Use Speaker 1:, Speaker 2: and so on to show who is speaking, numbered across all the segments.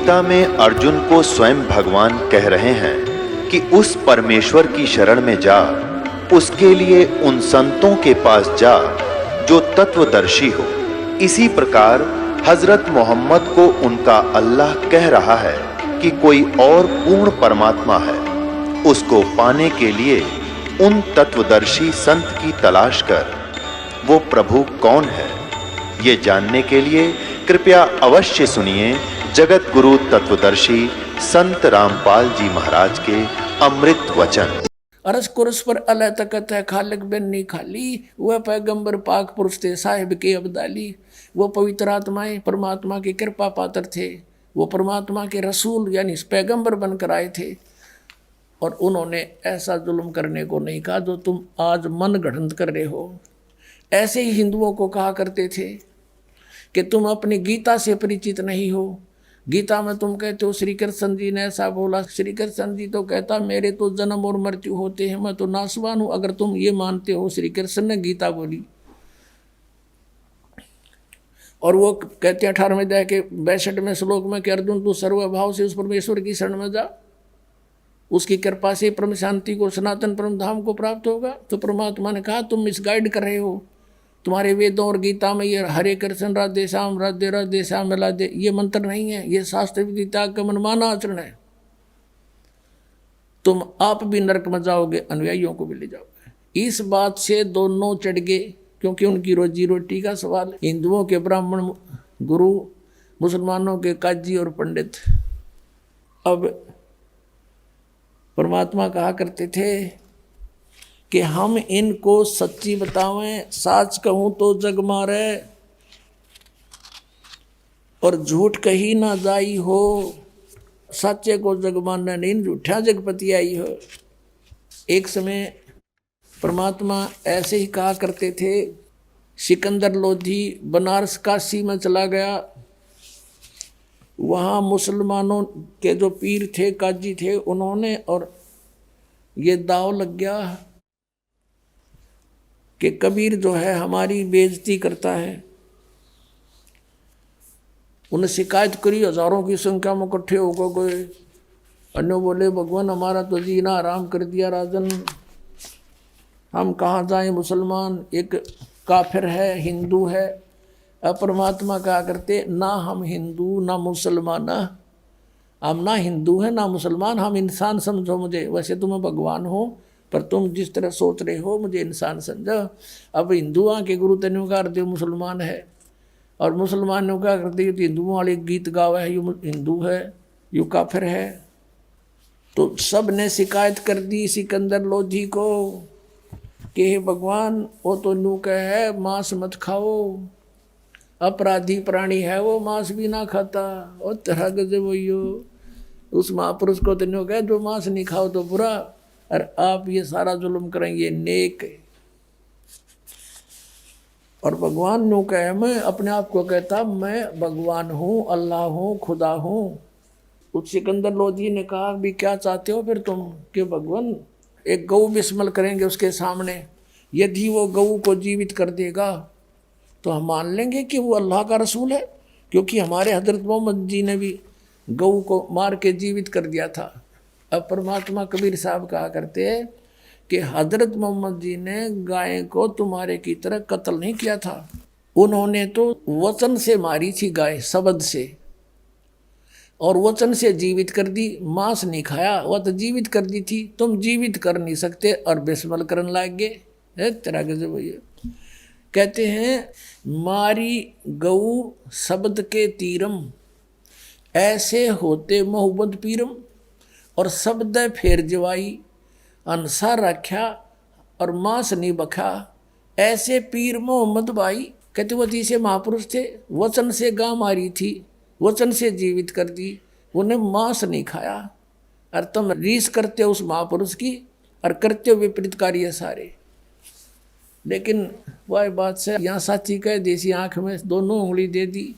Speaker 1: गीता में अर्जुन को स्वयं भगवान कह रहे हैं कि उस परमेश्वर की शरण में जा, उसके लिए उन संतों के पास जा जो तत्वदर्शी हो। इसी प्रकार हजरत मोहम्मद को उनका अल्लाह कह रहा है कि कोई और पूर्ण परमात्मा है, उसको पाने के लिए उन तत्वदर्शी संत की तलाश कर। वो प्रभु कौन है, ये जानने के लिए कृपया अवश्य सुनिए जगत गुरु तत्वदर्शी संत रामपाल जी महाराज के अमृत वचन।
Speaker 2: अरस कुरस पर अल्लाह तकत है खालिक बिन नहीं खाली, वह पैगंबर पाक पुरुष थे साहिब के अब्दाली। वो पवित्र आत्माएं परमात्मा की कृपा पात्र थे, वो परमात्मा के रसूल यानी पैगंबर बनकर आए थे। और उन्होंने ऐसा जुल्म करने को नहीं कहा जो तुम आज मन गढ़ंत कर रहे हो। ऐसे ही हिंदुओं को कहा करते थे कि तुम अपनी गीता से परिचित नहीं हो। गीता में तुम कहते हो श्री कृष्ण जी ने ऐसा बोला। श्री कृष्ण जी तो कहता मेरे तो जन्म और मृत्यु होते हैं, मैं तो नासवान हूं। अगर तुम ये मानते हो श्री कृष्ण ने गीता बोली। और वो कहते हैं 18वें अध्याय के 62वें श्लोक में कि अर्जुन तू सर्वभाव से उस परमेश्वर की शरण में जा, उसकी कृपा से परम शांति को सनातन परम धाम को प्राप्त होगा। तो परमात्मा ने कहा तुम मिसगाइड कर रहे हो, तुम्हारे वेदों और गीता में ये हरे कृष्ण राधे श्याम राधे राधे श्याम राधे ये मंत्र नहीं है, ये शास्त्र विधि त्याग का मनमाना आचरण है। तुम आप भी नरक में जाओगे, अनुयायियों को भी ले जाओगे। इस बात से दोनों चढ़ गए, क्योंकि उनकी रोजी रोटी का सवाल। हिंदुओं के ब्राह्मण गुरु, मुसलमानों के काजी और पंडित। अब परमात्मा कहा करते थे कि हम इनको सच्ची बतावें, साच कहूं तो जग मारे और झूठ कही ना जाई हो। सच्चे को जग मानना नहीं, झूठा जगपति आई हो। एक समय परमात्मा ऐसे ही कहा करते थे। सिकंदर लोधी बनारस काशी में चला गया, वहाँ मुसलमानों के जो पीर थे, काजी थे, उन्होंने और ये दाव लग गया कि कबीर जो है हमारी बेइज्जती करता है। उन्हें शिकायत करी, हजारों की संख्या में इकट्ठे होकर गए। अन्य बोले भगवान हमारा तो जीना आराम कर दिया राजन, हम कहाँ जाएं। मुसलमान एक काफिर है, हिंदू है। अब परमात्मा कहा करते ना हम हिंदू ना मुसलमान, हम ना हिंदू है ना मुसलमान, हम इंसान समझो मुझे। वैसे तुम भगवान हो पर तुम जिस तरह सोच रहे हो मुझे इंसान समझो। अब हिंदुओं के गुरु तेन का अर्थ मुसलमान है, और मुसलमानों का करते हिंदुओं वाले गीत गावा है, यू हिंदू है यू काफिर है। तो सब ने शिकायत कर दी सिकंदर लोधी को कि हे भगवान वो तो नू कह है मांस मत खाओ, अपराधी प्राणी है वो, मांस भी ना खाता। और तरह गजब वही उस महापुरुष को तेनों कह जो मांस नहीं खाओ तो बुरा, और आप ये सारा जुल्म करेंगे नेक। और भगवान नो कहे, मैं अपने आप को कहता मैं भगवान हूँ, अल्लाह हूँ, खुदा हूँ। उस सिकंदर लोधी ने कहा भी क्या चाहते हो फिर तुम कि भगवान एक गऊ बिस्मल करेंगे उसके सामने, यदि वो गऊ को जीवित कर देगा तो हम मान लेंगे कि वो अल्लाह का रसूल है, क्योंकि हमारे हजरत मोहम्मद जी ने भी गऊ को मार के जीवित कर दिया था। अब परमात्मा कबीर साहब कहा करते हैं कि हजरत मोहम्मद जी ने गाय को तुम्हारे की तरह कत्ल नहीं किया था, उन्होंने तो वचन से मारी थी गाय, शब्द से, और वचन से जीवित कर दी। मांस नहीं खाया, वह तो जीवित कर दी थी, तुम जीवित कर नहीं सकते और बिस्मल करने लग गए। तेरा गजब भैया। कहते हैं मारी गऊ शब्द के तीरम, ऐसे होते मोहब्बत पीरम, और शब्द फेर जवाई अनसा रख्या और मांस नहीं बखा, ऐसे पीर मोहम्मद भाई। कहते वो तीसरे महापुरुष थे, वचन से गां मारी थी, वचन से जीवित कर दी, उन्हें मांस नहीं खाया। और तुम रीस करते हो उस महापुरुष की और करते हो विपरीत कार्य सारे। लेकिन वह बात से यहाँ साची कह देसी आँख में दोनों उंगली दे दी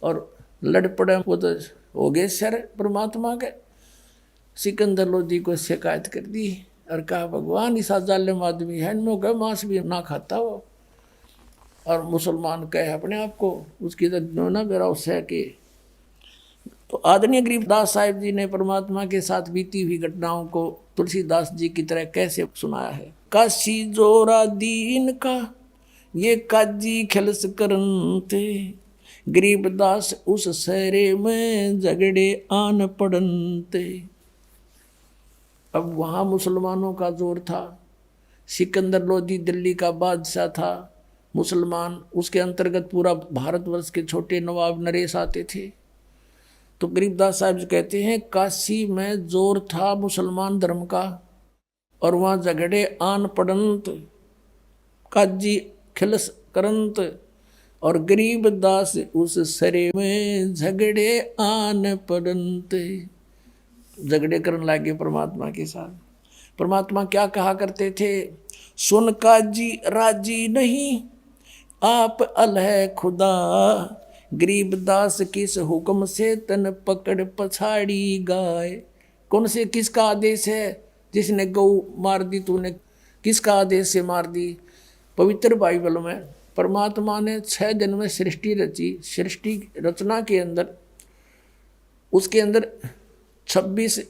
Speaker 2: और लड़ पड़े। वो तो हो गए सर परमात्मा के। सिकंदर लोधी को शिकायत कर दी और कहा भगवान इस जालिम आदमी है, इनमें कह मांस भी ना खाता हो। और मुसलमान कहे अपने आप को उसकी तो ना बेरा उससे कि तो आदरणीय गरीबदास साहिब जी ने परमात्मा के साथ बीती हुई घटनाओं को तुलसीदास जी की तरह कैसे सुनाया है। काशी जोरा दीन का ये काजी खिलस करनते, गरीबदास उस सहरे में झगड़े आन पड़नते। अब वहाँ मुसलमानों का जोर था। सिकंदर लोधी दिल्ली का बादशाह था मुसलमान, उसके अंतर्गत पूरा भारतवर्ष के छोटे नवाब नरेश आते थे। तो गरीबदास साहब जी कहते हैं काशी में जोर था मुसलमान धर्म का, और वहाँ झगड़े आन पड़ंत, काजी खिलस करंत, और गरीबदास उस सरे में झगड़े आन पड़ंत। झगड़े करने लगे परमात्मा के साथ। परमात्मा क्या कहा करते थे, सुन काजी राजी नहीं आप अलह खुदा, गरीबदास किस हुक्म से तन पकड़ पछाड़ी गाय। कौन से किसका आदेश है, जिसने गौ मार दी तूने, किसका आदेश से मार दी। पवित्र बाइबल में परमात्मा ने 6 दिन में सृष्टि रची। सृष्टि रचना के अंदर उसके अंदर 26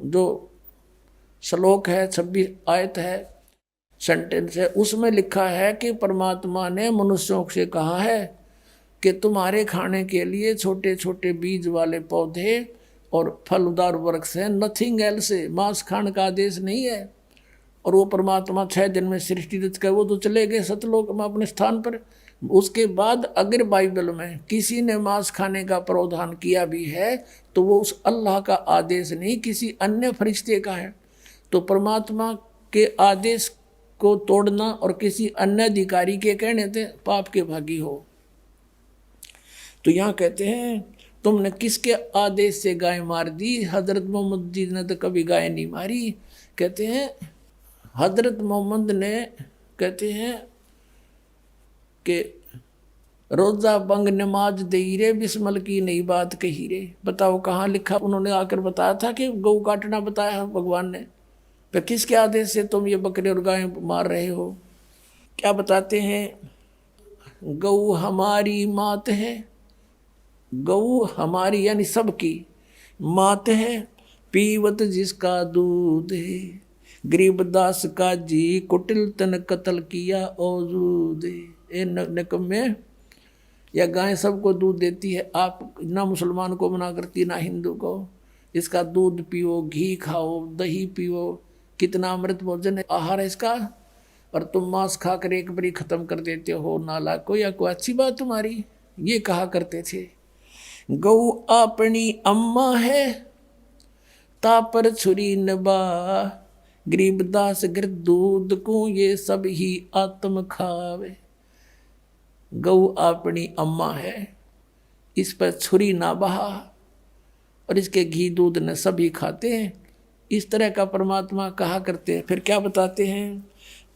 Speaker 2: जो श्लोक है, 26 आयत है, सेंटेंस है, उसमें लिखा है कि परमात्मा ने मनुष्यों से कहा है कि तुम्हारे खाने के लिए छोटे छोटे बीज वाले पौधे और फलदार वृक्ष है, नथिंग एल्स। मांस खाने का आदेश नहीं है। और वो परमात्मा 6 दिन में सृष्टि रच कर वो तो चले गए सतलोक में अपने स्थान पर। उसके बाद अगर बाइबल में किसी ने मांस खाने का प्रावधान किया भी है तो वो उस अल्लाह का आदेश नहीं, किसी अन्य फरिश्ते का है। तो परमात्मा के आदेश को तोड़ना और किसी अन्य अधिकारी के कहने से पाप के भागी हो। तो यहाँ कहते हैं तुमने किसके आदेश से गाय मार दी। हजरत मोहम्मद जी ने तो कभी गाय नहीं मारी। कहते हैं हजरत मोहम्मद ने, कहते हैं कि रोजा बंग नमाज दे रे, बिस्मल की नई बात कही रे। बताओ कहाँ लिखा। उन्होंने आकर बताया था कि गौ काटना बताया भगवान ने। तो किसके आदेश से तुम ये बकरे और गाय मार रहे हो। क्या बताते हैं, गौ हमारी मात है, गौ हमारी यानी सबकी मात है, पीवत जिसका दूध है, गरीबदास का जी कुटिल तन कत्ल किया औजूद। ए निकम्मे, या गाय सबको दूध देती है, आप ना मुसलमान को मना करती ना हिंदू को। इसका दूध पियो, घी खाओ, दही पियो, कितना अमृत भोजन है, आहार है इसका। और तुम मांस खाकर एक बारी खत्म कर देते हो, नालायक। या कोई अच्छी बात तुम्हारी। ये कहा करते थे। गौ अपनी अम्मा है, तापर छुरी नबा, गरीबदास गिर दूध को ये सब ही आत्म खावे। गौ अपनी अम्मा है, इस पर छुरी ना बहा, और इसके घी दूध ने सभी खाते हैं। इस तरह का परमात्मा कहा करते हैं। फिर क्या बताते हैं,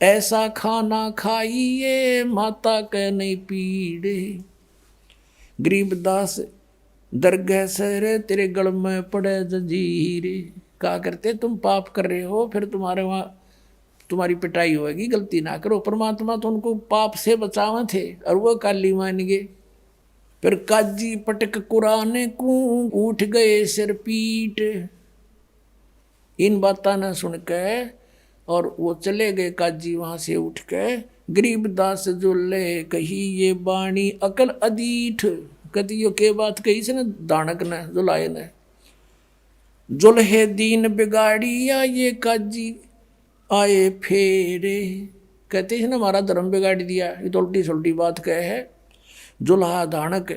Speaker 2: ऐसा खाना खाइए माता के नहीं पीड़े, गरीबदास दरगाह से तेरे गल में पड़े जंजीरे। कहा करते तुम पाप कर रहे हो, फिर तुम्हारे वहाँ तुम्हारी पिटाई होगी, गलती ना करो। परमात्मा तो उनको पाप से बचावे थे और वो काली मान गए। फिर काजी पटक कुराने को उठ गए सिर पीट। इन बातों ने सुन के और वो चले गए काजी वहाँ से उठ के। गरीबदास जो ले कही ये बाणी अकल अदीठ। कहती यो के बात कही से न दानक ने जुलाए ने, जुल्हे दीन बिगाड़िया ये काजी आए फेरे। कहते हैं ना हमारा धर्म बिगाड़ दिया, ये तो उल्टी सुल्टी बात कहे है। जुल्हा दानक,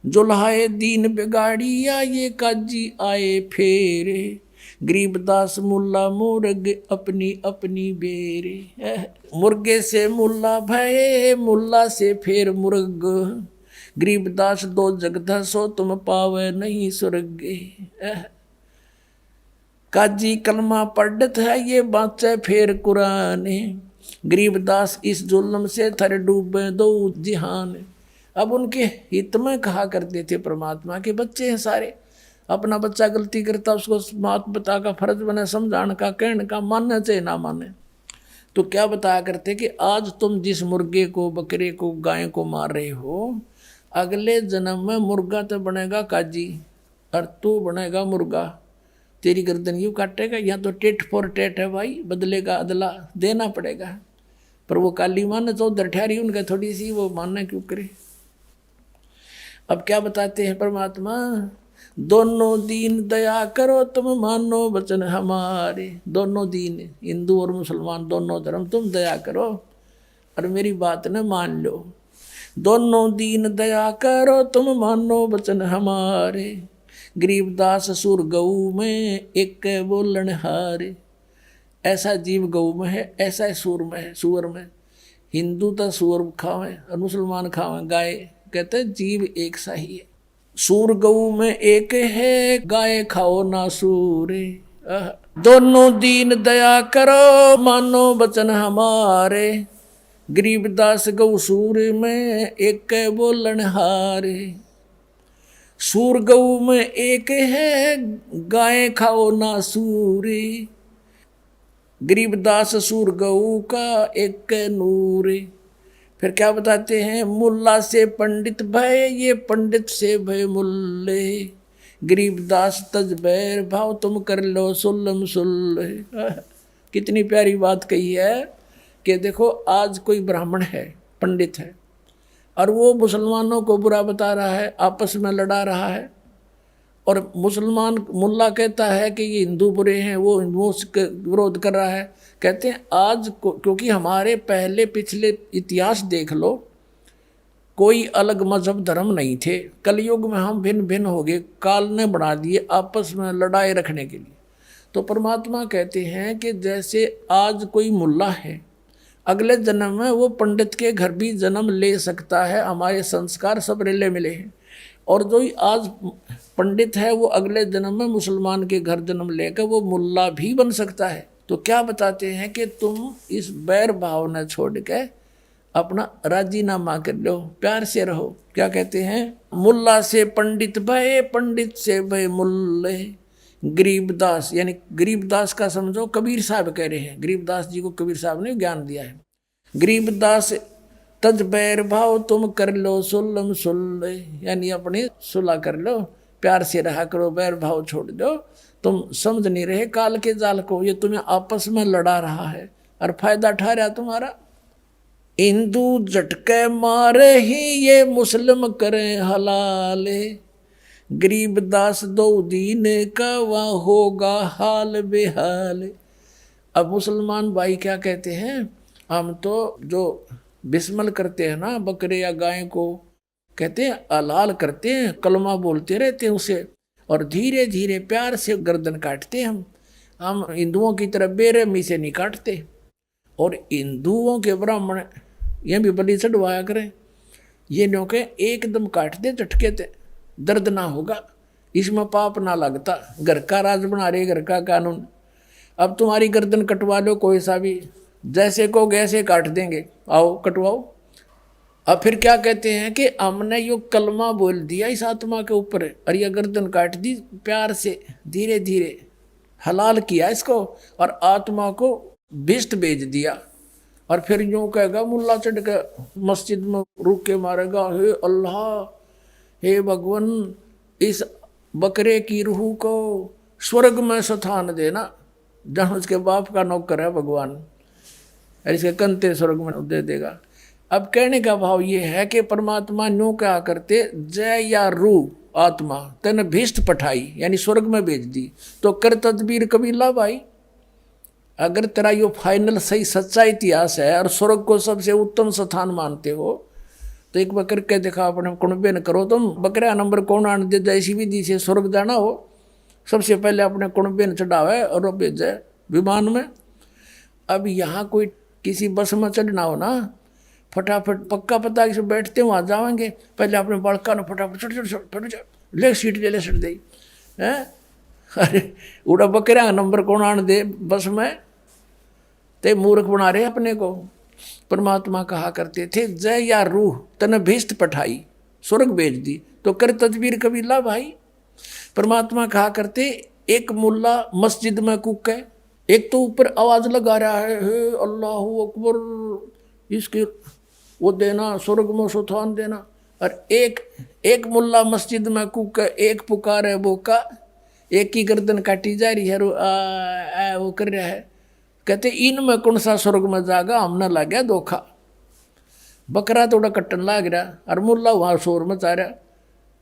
Speaker 2: जुल्हाए दीन बिगाड़िया ये काजी आए फेरे, गरीबदास मुल्ला मुर्ग अपनी अपनी बेरे। मुर्गे से मुल्ला भये, मुल्ला से फेर मुर्ग, गरीबदास दो जगदसो तुम पावे नहीं स्वर्ग। काजी कलमा पढ़त है ये बाँचे फेर कुराने, गरीबदास इस जुल्म से थर डूबे दो जिहान। अब उनके हित में कहा करते थे परमात्मा के बच्चे हैं सारे। अपना बच्चा गलती करता उसको मात पिता का फर्ज बने समझाने का, कहने का, मानना चाहे ना माने। तो क्या बताया करते कि आज तुम जिस मुर्गे को, बकरे को, गाय को मार रहे हो, अगले जन्म में मुर्गा तो बनेगा काजी और तू बनेगा मुर्गा, तेरी गर्दन यूँ काटेगा। यहाँ तो टेट फॉर टेट है भाई, बदलेगा अदला देना पड़ेगा। पर वो काली माँ तो उधर ठहरी, उनका थोड़ी सी वो मानना क्यों करे। अब क्या बताते हैं परमात्मा, दोनों दीन दया करो तुम मानो वचन हमारे। दोनों दीन, हिंदू और मुसलमान दोनों धर्म, तुम दया करो और मेरी बात न मान लो। दोनों दीन दया करो तुम मानो वचन हमारे, गरीबदास सुर गऊ में एक बोलन हारे। ऐसा जीव गऊ में है, ऐसा सूर में है, सुअर में। हिंदू तो सुअर खावे और मुसलमान खावे गाय, कहते जीव एक सा ही है। सूर गऊ में एक है, गाय खाओ ना सूरे। दोनों दीन दया करो मानो वचन हमारे, गरीबदास गऊ सूर में एक बोलन हारे। सूर गऊ में एक है, गाय खाओ ना सूरे, गरीबदास सूर गऊ का एक नूरे। फिर क्या बताते हैं, मुल्ला से पंडित भय, ये पंडित से भय मुल्ले, गरीबदास तज बैर भाव तुम कर लो सुल्लम सुल्ले। कितनी प्यारी बात कही है कि देखो आज कोई ब्राह्मण है, पंडित है, और वो मुसलमानों को बुरा बता रहा है, आपस में लड़ा रहा है, और मुसलमान मुल्ला कहता है कि ये हिंदू बुरे हैं, वो हिंदुओं से विरोध कर रहा है। कहते हैं आज क्योंकि हमारे पहले पिछले इतिहास देख लो, कोई अलग मजहब धर्म नहीं थे। कलयुग में हम भिन्न भिन्न हो गए, काल ने बना दिए आपस में लड़ाई रखने के लिए। तो परमात्मा कहते हैं कि जैसे आज कोई मुल्ला है, अगले जन्म में वो पंडित के घर भी जन्म ले सकता है। हमारे संस्कार सब रिले मिले हैं। और जो आज पंडित है वो अगले जन्म में मुसलमान के घर जन्म लेकर वो मुल्ला भी बन सकता है। तो क्या बताते हैं कि तुम इस बैर भाव न छोड़ के अपना राजीनामा कर लो, प्यार से रहो। क्या कहते हैं, मुल्ला से पंडित भय, पंडित से भय मुल्ले, गरीबदास, यानी गरीबदास का समझो कबीर साहब कह रहे हैं। गरीबदास जी को कबीर साहब ने ज्ञान दिया है। गरीबदास तज बैर भाव तुम कर लो सुल्लम सुल्ले, यानी अपनी सुलह कर लो, प्यार से रहा करो, बैर भाव छोड़ दो। तुम समझ नहीं रहे काल के जाल को, ये तुम्हें आपस में लड़ा रहा है और फायदा उठा रहा तुम्हारा। हिंदू झटके मारे ही ये मुस्लिम करें हलाले, गरीबदास दो दीन का वहाँ होगा हाल बेहाल। अब मुसलमान भाई क्या कहते हैं, हम तो जो बिस्मल करते हैं ना बकरे या गाय को, कहते हैं हलाल करते हैं, कलमा बोलते रहते हैं उसे, और धीरे धीरे प्यार से गर्दन काटते हैं। हम हिंदुओं की तरह बेरहमी से नहीं काटते। और हिंदुओं के ब्राह्मण ये भी बलि चढ़वाया करें, ये नो के एकदम काटते झटके थे, दर्द ना होगा, इसमें पाप ना लगता। घर का राज बना रहे, घर का कानून। अब तुम्हारी गर्दन कटवा लो कोई सा भी, जैसे को ऐसे काट देंगे, आओ कटवाओ। अब फिर क्या कहते हैं कि हमने यो कलमा बोल दिया इस आत्मा के ऊपर और यह गर्दन काट दी, प्यार से धीरे धीरे हलाल किया इसको और आत्मा को भिष्ट भेज दिया। और फिर यूँ कहेगा मुल्ला चढ़ के मस्जिद में रुक के मारेगा, हे अल्लाह, हे भगवान, इस बकरे की रूह को स्वर्ग में स्थान देना, जहाँ उसके बाप का नौकर है भगवान, और इसके कंते स्वर्ग में दे देगा। अब कहने का भाव ये है कि परमात्मा न्यू क्या करते, जय या रूह आत्मा तेने भीष्ट पठाई, यानी स्वर्ग में भेज दी, तो कर तदबीर कबीला भाई। अगर तेरा यो फाइनल सही सच्चा इतिहास है और स्वर्ग को सबसे उत्तम स्थान मानते हो, तो एक बार करके देखा अपने कुणबे न करो तुम। बकरा नंबर कौन आने दे, ऐसी विधि से स्वर्ग जाना हो, सबसे पहले अपने कुणबे न चढ़ावे और भेजे विमान में। अब यहाँ कोई किसी बस में चढ़ना हो ना, फटाफट पक्का पता कि बैठते वहाँ जाएंगे, पहले अपने बड़का न फटाफट ले सीट ले सट दे हैं। अरे उड़ा बकरा नंबर कौन आने दे बस में, ते मूर्ख बना रहे अपने को। परमात्मा कहा करते थे, जय या रूह तने भीष्ट पठाई, स्वर्ग भेज दी, तो कर तदबीर कबीला भाई। परमात्मा कहा करते, एक मुल्ला मस्जिद में कूके, एक तो ऊपर आवाज लगा रहा है, हे अल्लाहू अकबर, इसके वो देना, स्वर्ग में सुथान देना, और एक मुल्ला मस्जिद में कुक एक पुकार है वो का, एक की गर्दन काटी जा रही है, वो कर रहा है। कहते इनमें कौन सा स्वर्ग में जागा, हमने लग गया धोखा। बकरा थोड़ा कट्टन लाग रहा और मुल्ला वहां शोर मचा रहा,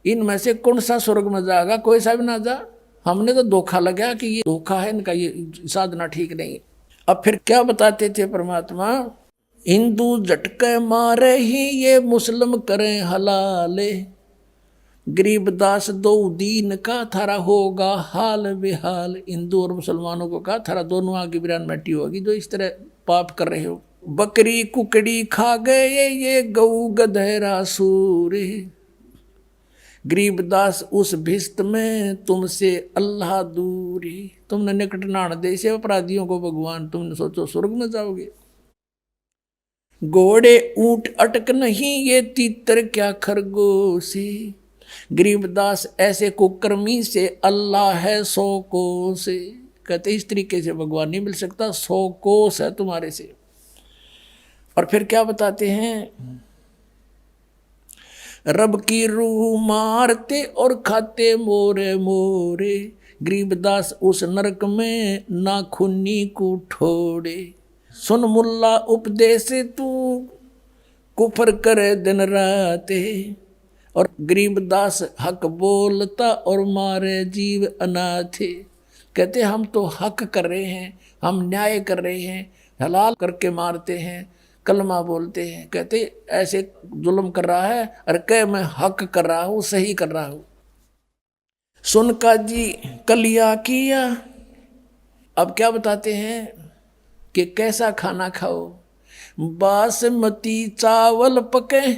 Speaker 2: इनमें से कौन सा स्वर्ग में जाएगा, कोई सा भी ना जा, हमने तो धोखा लगा कि ये धोखा है इनका, ये साधना ठीक नहीं है। अब फिर क्या बताते थे परमात्मा, हिंदू झटके मारे ही ये मुस्लिम करें हलाले, गरीबदास दो दीन का थारा होगा हाल बेहाल। हिंदू और मुसलमानों को कहा थारा दोनों आगे बिरान मिट्टी होगी जो इस तरह पाप कर रहे हो। बकरी कुकड़ी खा गए ये गऊ गधेरा सूर, गरीबदास उस भिस्त में तुमसे अल्लाह दूरी। तुमने निकट नाण दे से अपराधियों को भगवान, तुमने सोचो स्वर्ग में जाओगे। घोड़े ऊंट अटक नहीं ये तीतर क्या खरगोशी, गरीबदास ऐसे कुकर्मी से अल्लाह है 100 कोस। कहते इस तरीके से भगवान नहीं मिल सकता, 100 कोस है तुम्हारे से। और फिर क्या बताते हैं, रब की रूह मारते और खाते मोरे मोरे, गरीबदास उस नरक में नाखूनी को ठोड़े। सुन मुल्ला उपदेश तू कुफर करे दिन राते, और गरीबदास हक बोलता और मारे जीव अनाथे। कहते हम तो हक कर रहे हैं, हम न्याय कर रहे हैं, हलाल करके मारते हैं, कलमा बोलते हैं। कहते ऐसे जुल्म कर रहा है, और कह मैं हक कर रहा हूँ, सही कर रहा हूँ। सुन का जी कलिया किया। अब क्या बताते हैं कि कैसा खाना खाओ, बासमती चावल पके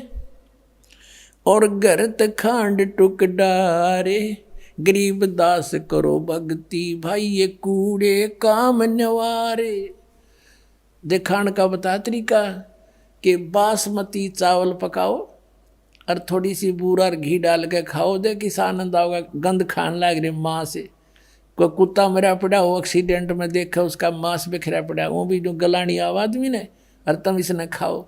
Speaker 2: और गरत खांड टुक डारे, गरीबदास करो भक्ति भाई ये कूड़े काम नवारे। दिखाण का बता तरीका कि बासमती चावल पकाओ और थोड़ी सी बूरा और घी डाल के खाओ, दे किस आनंद आओगा। गंद खान लाग रही माँ से, कोई कुत्ता मरा पड़ा हो एक्सीडेंट में देखा उसका मांस बिखरा पड़ा, वो भी जो गलानी आव आदमी ने, और तुम इसने खाओ।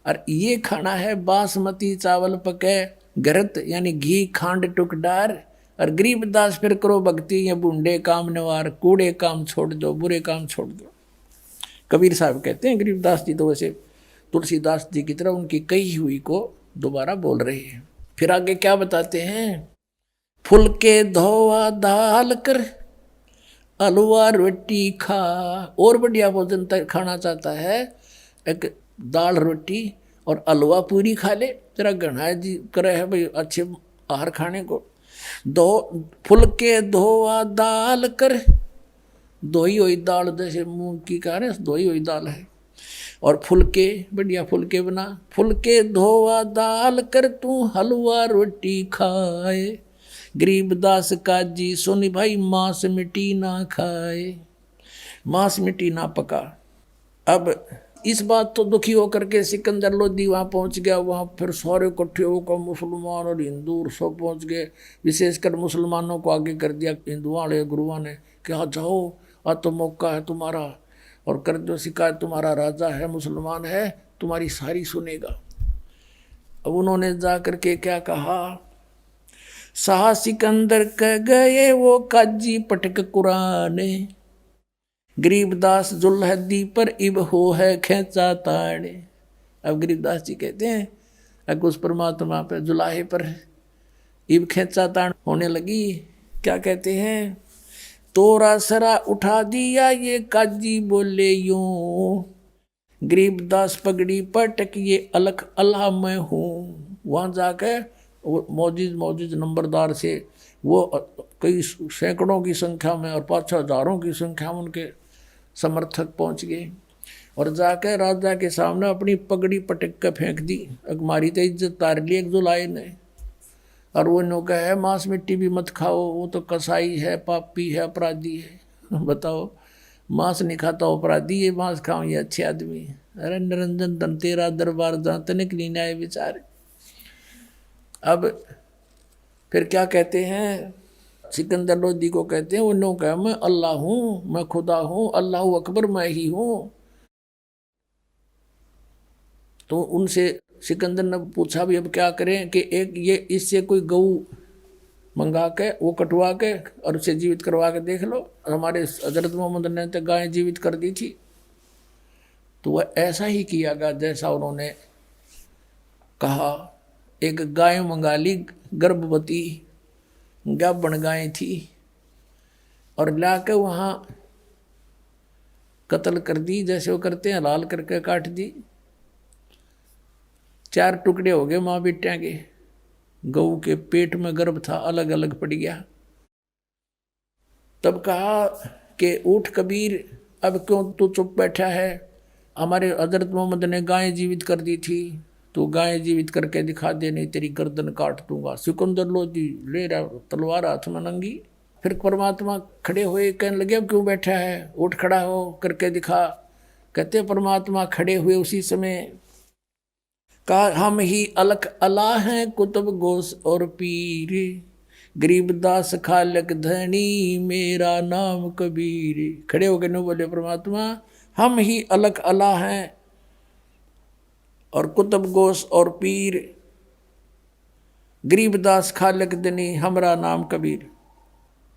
Speaker 2: और ये खाना है बासमती चावल पके गरत यानी घी खांड टुक डार, और गरीबदास फिर करो भक्ति ये बूढ़े काम नवार, कूड़े काम छोड़ दो, बुरे काम छोड़ दो। कबीर साहब कहते हैं गरीबदास जी तो वैसे तुलसीदास जी की तरह उनकी कही हुई को दोबारा बोल रहे हैं। फिर आगे क्या बताते हैं, फुलके धोवा दाल कर हलवा रोटी खा। और बढ़िया भोजन खाना चाहता है, एक दाल रोटी और हलवा पूरी खा ले, जरा घना जी करे है भाई अच्छे आहार खाने को। दो फुलके धोवा दाल कर, धोई हुई दाल जैसे मूंग की कह रहे धोई हुई दाल है, और फुलके बढ़िया फुलके बना, फुलके धोवा दाल कर तू हलवा रोटी खाए, गरीबदास काजी सुनी भाई मांस मिट्टी ना खाए, मांस मिट्टी ना पका। अब इस बात तो दुखी होकर के सिकंदर लोधी वहाँ पहुँच गया, वहाँ फिर सारे इकट्ठे होकर मुसलमान और हिंदू सब पहुँच गए। विशेषकर मुसलमानों को आगे कर दिया हिंदुओं वाले गुरुओं ने कि हाँ जाओ, आज तो मौका है तुम्हारा, और कर दो शिकायत, तुम्हारा राजा है मुसलमान है, तुम्हारी सारी सुनेगा। अब उन्होंने जा करके क्या कहा, शाह सिकंदर कह गए वो काजी पटक कुराने, गरीबदास जुल्हदी पर इब हो है खेचा ताड़े। अब गरीबदास जी कहते हैं अगर उस परमात्मा पर जुलाहे पर इब खेचा ताड़ होने लगी, क्या कहते हैं, तोरा सरा उठा दिया ये काजी बोले यूं, गरीबदास पगड़ी पटक ये अलख अल्लाह मैं हूँ। वहाँ जाकर मौजूद नंबरदार से वो कई सैकड़ों की संख्या में और 5-6 हजारों की संख्या में उनके समर्थक पहुंच गए, और जाकर राजा के सामने अपनी पगड़ी पटक कर फेंक दी। हमारी तो इज्जत तार ली एक जुलाए ने, और वो नो कहे मांस मिट्टी भी मत खाओ, वो तो कसाई है, पापी है, अपराधी है। बताओ मांस नहीं खाता अपराधी, ये मांस खाओ ये अच्छे आदमी है। अरे निरंजन धन तेरा दरबार जहाँ तनिक नहीं आए बेचारे। अब फिर क्या कहते हैं, सिकंदर लोधी को कहते हैं, वो नो कहे मैं अल्लाह हूँ, मैं खुदा हूँ, अल्लाह अकबर मैं ही हूँ। तो उनसे सिकंदर ने पूछा भी अब क्या करें कि एक ये इससे कोई गऊ मंगा के वो कटवा के और उसे जीवित करवा के देख लो। हमारे हजरत मोहम्मद ने तो गायें जीवित कर दी थी। तो वह ऐसा ही किया गया जैसा उन्होंने कहा। एक गाय मंगा ली, गर्भवती गाभण गाय थी, और लाके वहाँ कत्ल कर दी, जैसे वो करते हैं, लाल करके काट दी। 4 टुकड़े हो गए माँ बेटिया के। गऊ के पेट में गर्भ था, अलग अलग पड़ गया। तब कहा कि उठ कबीर, अब क्यों तू चुप बैठा है? हमारे हजरत मोहम्मद ने गाय जीवित कर दी थी, तो गाय जीवित करके दिखा दे, नहीं तेरी गर्दन काट दूंगा। सिकंदर लोधी ले रहा तलवार हाथ में नंगी। फिर परमात्मा खड़े हुए, कहने लगे अब क्यों बैठा है, उठ खड़ा हो करके दिखा। कहते परमात्मा खड़े हुए उसी समय कहा, हम ही अलख अला हैं कुतुब गोस और पीर, गरीबदास खालक धनी मेरा नाम कबीर। खड़े हो गए न बोले परमात्मा, हम ही अलख अला हैं और कुतुब गोस और पीर, गरीबदास खालक धनी हमारा नाम कबीर।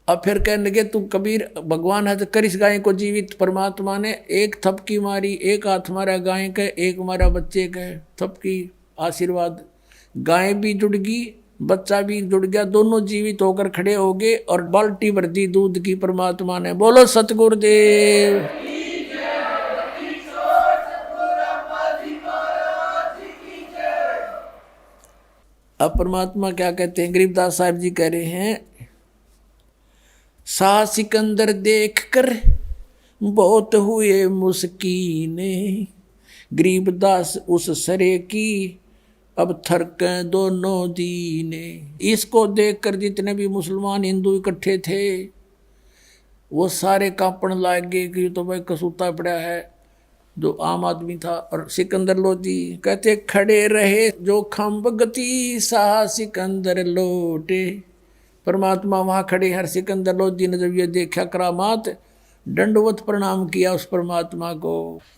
Speaker 2: अब फिर कहने लगे तू कबीर भगवान है तो कर इस गाय को जीवित। परमात्मा ने एक थपकी मारी, एक हाथ मारा गाय के, एक मारा बच्चे के। थपकी आशीर्वाद, गाय भी जुड़ गई, बच्चा भी जुड़ गया, दोनों जीवित होकर खड़े हो गए और बाल्टी भर दी दूध की परमात्मा ने। बोलो सतगुरुदेव। अब परमात्मा क्या कहते हैं, गरीबदास साहब जी कह रहे हैं, सा सिकंदर देख कर बहुत हुए मुस्कीने, गरीबदास उस सरे की अब थरके दोनों दीने। इसको देखकर जितने भी मुसलमान हिंदू इकट्ठे थे वो सारे कांपण लाग गए कि तो भाई कसूता पड़ा है, जो आम आदमी था। और सिकंदर लोधी कहते खड़े रहे जो खम्ब गति, सा सिकंदर लोटे। परमात्मा वहाँ खड़े हर सिकंदर लोधी ने जब ये देखा करामात, दंडवत प्रणाम किया उस परमात्मा को।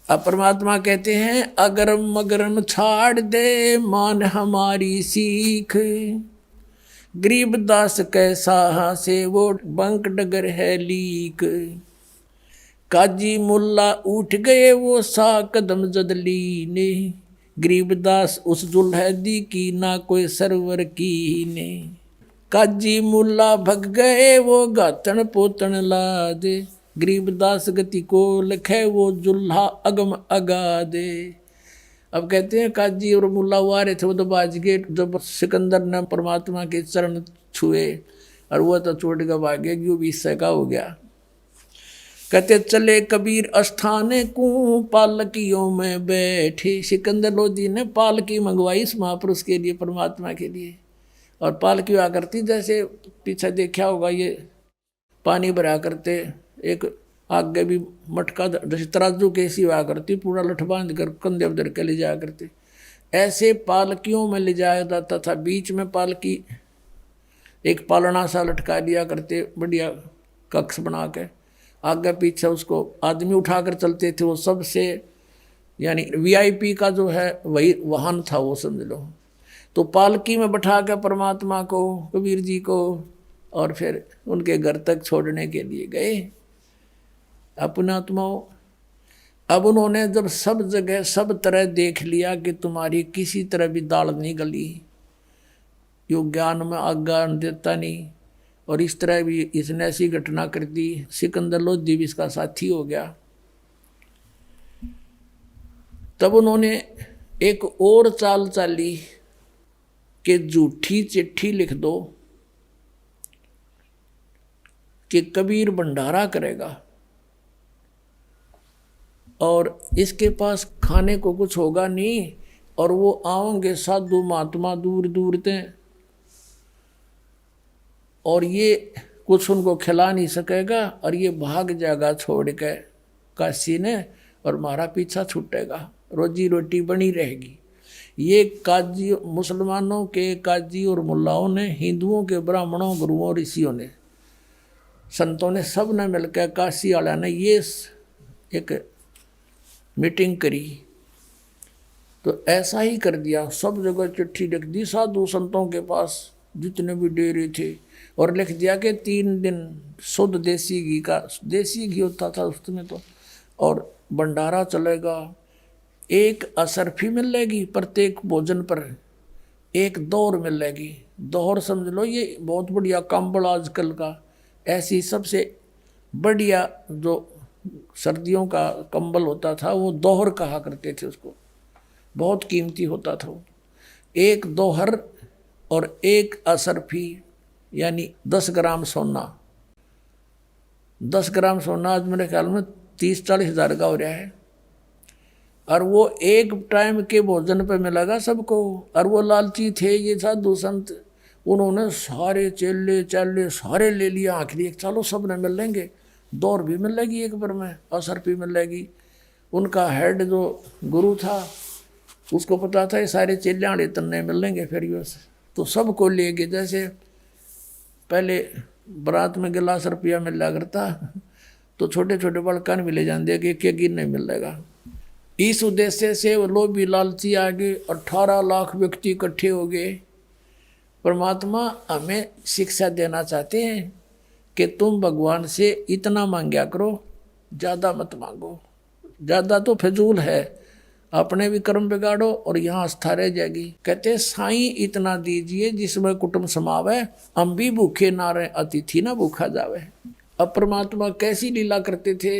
Speaker 2: अब परमात्मा कहते हैं, अगरम मगरम छाड़ दे मान हमारी सीख, गरीबदास कैसा से वो बंक डगर है लीक। काजी मुल्ला उठ गए वो सा कदम जदली ने, गरीबदास उस दुल्हदी की ना कोई सरवर की ने। काजी मुल्ला भग गए वो गातन पोतन ला दे, गरीबदास गति को लखे वो जुल्हा अगम अगा दे। अब कहते हैं काजी और मुल्ला हुआ रहे थे, वो तो बाज गए जब सिकंदर ने परमात्मा के चरण छुए, और वो तो छोड़ कर भागे, जो 20 का हो गया। कहते चले कबीर अस्थाने को पालकियों में बैठे। सिकंदर लोधी ने पालकी मंगवाई इस महापुरुष के लिए, परमात्मा के लिए। और पालकी हुआ करती, जैसे पीछे देखा होगा ये पानी भरा करते, एक आगे भी मटका जैसे तराजू कैसी हुआ करती, पूरा लठ बांध कर कंधे उधर के ले जाया करते। ऐसे पालकियों में ले जाया जाता था। बीच में पालकी एक पालना सा लटका दिया करते, बढ़िया कक्ष बना के। आगे पीछे उसको आदमी उठाकर चलते थे। वो सबसे यानी VIP का जो है वही वाहन था वो, समझ लो। तो पालकी में बैठा के परमात्मा को, कबीर जी को, और फिर उनके घर तक छोड़ने के लिए गए अपनात्माओं। अब उन्होंने जब सब जगह सब तरह देख लिया कि तुम्हारी किसी तरह भी दाल नहीं गली, यो ज्ञान में आज्ञा देता नहीं, और इस तरह भी इसने ऐसी घटना कर दी। सिकंदर लोधी भी इसका साथी हो गया। तब उन्होंने एक और चाल चाली कि झूठी चिट्ठी लिख दो कि कबीर भंडारा करेगा, और इसके पास खाने को कुछ होगा नहीं, और वो आओगे साधु महात्मा दूर दूर से, और ये कुछ उनको खिला नहीं सकेगा, और ये भाग जाएगा छोड़ के काशी ने, और हमारा पीछा छूटेगा, रोजी रोटी बनी रहेगी। ये काजी, मुसलमानों के काजी और मुल्लाओं ने, हिंदुओं के ब्राह्मणों, गुरुओं, ऋषियों ने, संतों ने, सब ने मिलकर, काशी वाला ने ये एक मीटिंग करी तो ऐसा ही कर दिया, सब जगह चिट्ठी लिख दी साधु संतों के पास जितने भी डेरे थे, और लिख दिया कि 3 दिन शुद्ध देसी घी का, देसी घी होता था उसमें तो, और भंडारा चलेगा, एक असरफी मिलेगी प्रत्येक भोजन पर, एक दौर मिलेगी। दौर समझ लो ये बहुत बढ़िया कंबल आजकल का, ऐसी सबसे बढ़िया जो सर्दियों का कंबल होता था वो दोहर कहा करते थे उसको, बहुत कीमती होता था वो। एक दोहर और एक असरफी, यानी 10 ग्राम सोना। 10 ग्राम सोना आज मेरे ख्याल में 30-40 हज़ार का हो रहा है, और वो एक टाइम के भोजन पे मिलेगा सबको। और वो लालची थे ये साधु संत, उन्होंने सारे चेले चाले सारे ले लिया, आखिरी चलो सब ने मिल लेंगे, दौर भी मिलेगी एक बार में, असर भी मिलेगी। उनका हेड जो गुरु था उसको पता था ये सारे चेले आड़े तन्ने मिल लेंगे फिर ये, तो सबको ले गए। जैसे पहले बारात में गिलास रुपया मिला करता, तो छोटे छोटे बड़कान भी ले जाते कि क्या गिर नहीं मिलेगा। इस उद्देश्य से वो लोभी लालची आ गए, 18 लाख व्यक्ति इकट्ठे हो गए। परमात्मा हमें शिक्षा देना चाहते हैं कि तुम भगवान से इतना मांगा करो, ज़्यादा मत मांगो। ज़्यादा तो फिजूल है, अपने भी कर्म बिगाड़ो और यहाँ आस्था रह जाएगी। कहते साईं इतना दीजिए जिसमें कुटुंब समावे, हम भी भूखे ना रहे, अतिथि ना भूखा जावे। अब परमात्मा कैसी लीला करते थे,